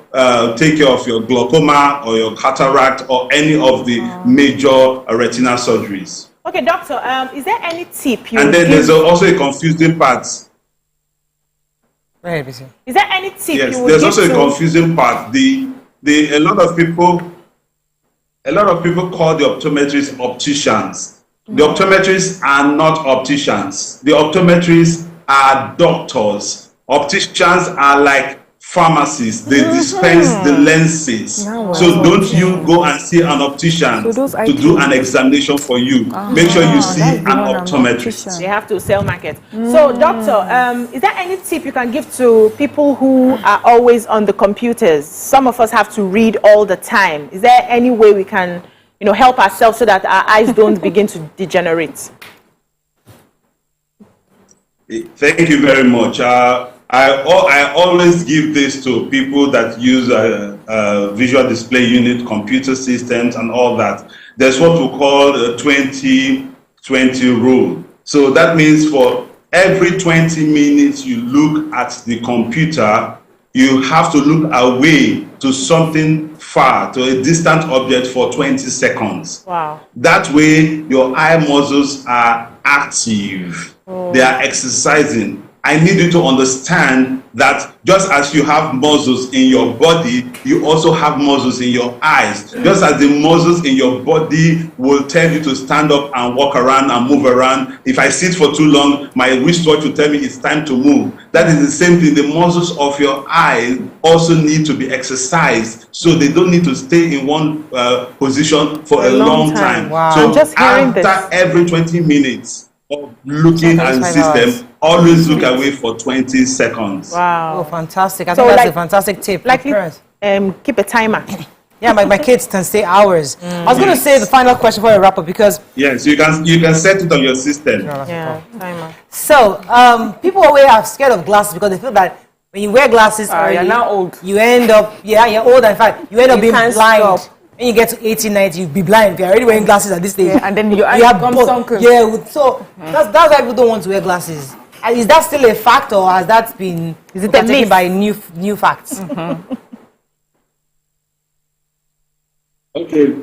[SPEAKER 16] take care of your glaucoma or your cataract or any of the major retinal surgeries.
[SPEAKER 2] Okay, doctor, is there any tip you
[SPEAKER 16] And then there's also a confusing part.
[SPEAKER 2] Is there any tip
[SPEAKER 16] Yes,
[SPEAKER 2] you would
[SPEAKER 16] there's
[SPEAKER 2] give
[SPEAKER 16] also a
[SPEAKER 2] to...
[SPEAKER 16] confusing part. A lot of people call the optometrists opticians. The optometrists are not opticians. The optometrists are doctors. Opticians are like pharmacists. They dispense the lenses. So don't you go and see an optician to do an examination for you. Make sure you see an optometrist.
[SPEAKER 2] They have to sell market. So, doctor, is there any tip you can give to people who are always on the computers? Some of us have to read all the time. Is there any way we can, help ourselves so that our eyes don't begin to degenerate?
[SPEAKER 16] Thank you very much. I always give this to people that use visual display unit, computer systems, and all that. There's what we call a 20-20 rule. So that means for every 20 minutes you look at the computer, you have to look away to something far, to a distant object for 20 seconds.
[SPEAKER 2] Wow.
[SPEAKER 16] That way your eye muscles are active. They are exercising. I need you to understand that just as you have muscles in your body, you also have muscles in your eyes. Just as the muscles in your body will tell you to stand up and walk around and move around. If I sit for too long, my wristwatch will tell me it's time to move. That is the same thing. The muscles of your eyes also need to be exercised, so they don't need to stay in one position for a long time.
[SPEAKER 1] Wow.
[SPEAKER 16] So
[SPEAKER 1] I'm just hearing
[SPEAKER 16] after every 20 minutes of looking at the system, always look away for 20 seconds.
[SPEAKER 2] Wow.
[SPEAKER 1] Oh, fantastic. I
[SPEAKER 2] So,
[SPEAKER 1] think that's
[SPEAKER 2] like-
[SPEAKER 1] a fantastic tip.
[SPEAKER 2] Like,
[SPEAKER 1] for parents.
[SPEAKER 2] keep a timer.
[SPEAKER 1] Yeah, my kids can stay hours. I was going to say the final question before I wrap up, because
[SPEAKER 16] Yes, you can set it on your system.
[SPEAKER 2] Yeah, timer.
[SPEAKER 1] so people always are scared of glasses because they feel that when you wear glasses,
[SPEAKER 4] you're now old.
[SPEAKER 1] You end up, you're old. In fact, you end up
[SPEAKER 4] You
[SPEAKER 1] being
[SPEAKER 4] can't
[SPEAKER 1] blind.
[SPEAKER 4] stop.
[SPEAKER 1] When you get to 80, 90, you'll be blind. You're already wearing glasses at this stage.
[SPEAKER 4] Yeah, and then your eyes
[SPEAKER 1] have
[SPEAKER 4] become
[SPEAKER 1] both.
[SPEAKER 4] sunken.
[SPEAKER 1] Yeah, so that's why people don't want to wear glasses. And is that still a fact, or has that been taken by new facts?
[SPEAKER 16] Okay,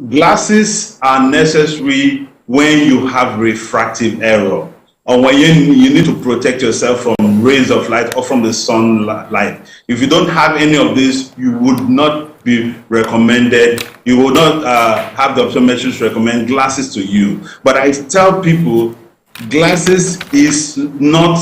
[SPEAKER 16] glasses are necessary when you have refractive error, or when you need to protect yourself from rays of light or from the sunlight. If you don't have any of this, you would not be recommended. You will not have the optometrist recommend glasses to you. But I tell people, glasses is not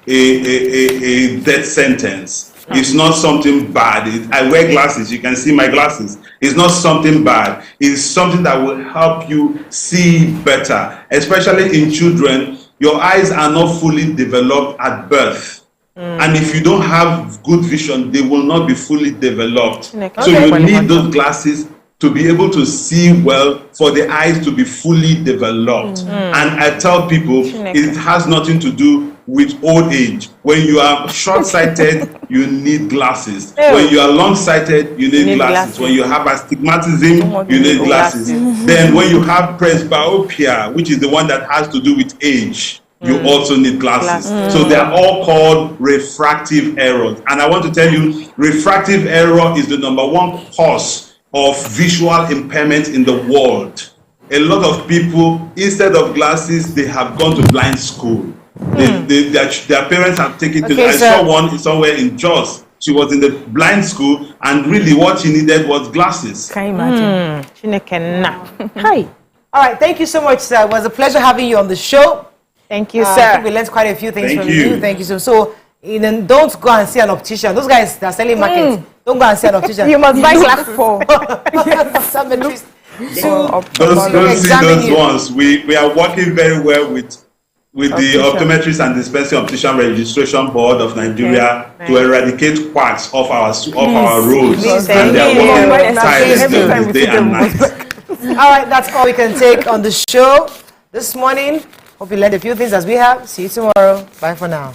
[SPEAKER 16] a death sentence. It's not something bad. I wear glasses. You can see my glasses. It's not something bad. It's something that will help you see better, especially in children. Your eyes are not fully developed at birth. And if you don't have good vision, they will not be fully developed. So you need those glasses to be able to see well, for the eyes to be fully developed. And I tell people, it has nothing to do with old age. When you are short-sighted, you need glasses. When you are long-sighted, you need glasses. When you have astigmatism, you need glasses. Then when you have presbyopia, which is the one that has to do with age, you also need glasses. So they are all called refractive errors. And I want to tell you, refractive error is the #1 cause of visual impairment in the world. A lot of people, instead of glasses, they have gone to blind school. Their parents have taken to them. I saw one somewhere in Jos. She was in the blind school, and really what she needed was glasses.
[SPEAKER 2] Can you imagine?
[SPEAKER 1] Hi. All right, thank you so much, sir. It was a pleasure having you on the show.
[SPEAKER 2] Thank you,
[SPEAKER 1] I
[SPEAKER 2] sir.
[SPEAKER 1] think we learned quite a few things
[SPEAKER 16] Thank
[SPEAKER 1] from
[SPEAKER 16] you.
[SPEAKER 1] you. Thank you. So don't go and see an optician. Those guys that are selling markets, don't go and see an optician.
[SPEAKER 2] You must buy glasses
[SPEAKER 1] for optometrist
[SPEAKER 16] Don't see those ones. We are working very well with the Optometrists and Dispensing Optician Registration Board of Nigeria to eradicate quacks off our roads. And they are working tirelessly day and night.
[SPEAKER 1] All right, that's all we can take on the show this morning. Hope you learned a few things as we have. See you tomorrow. Bye for now.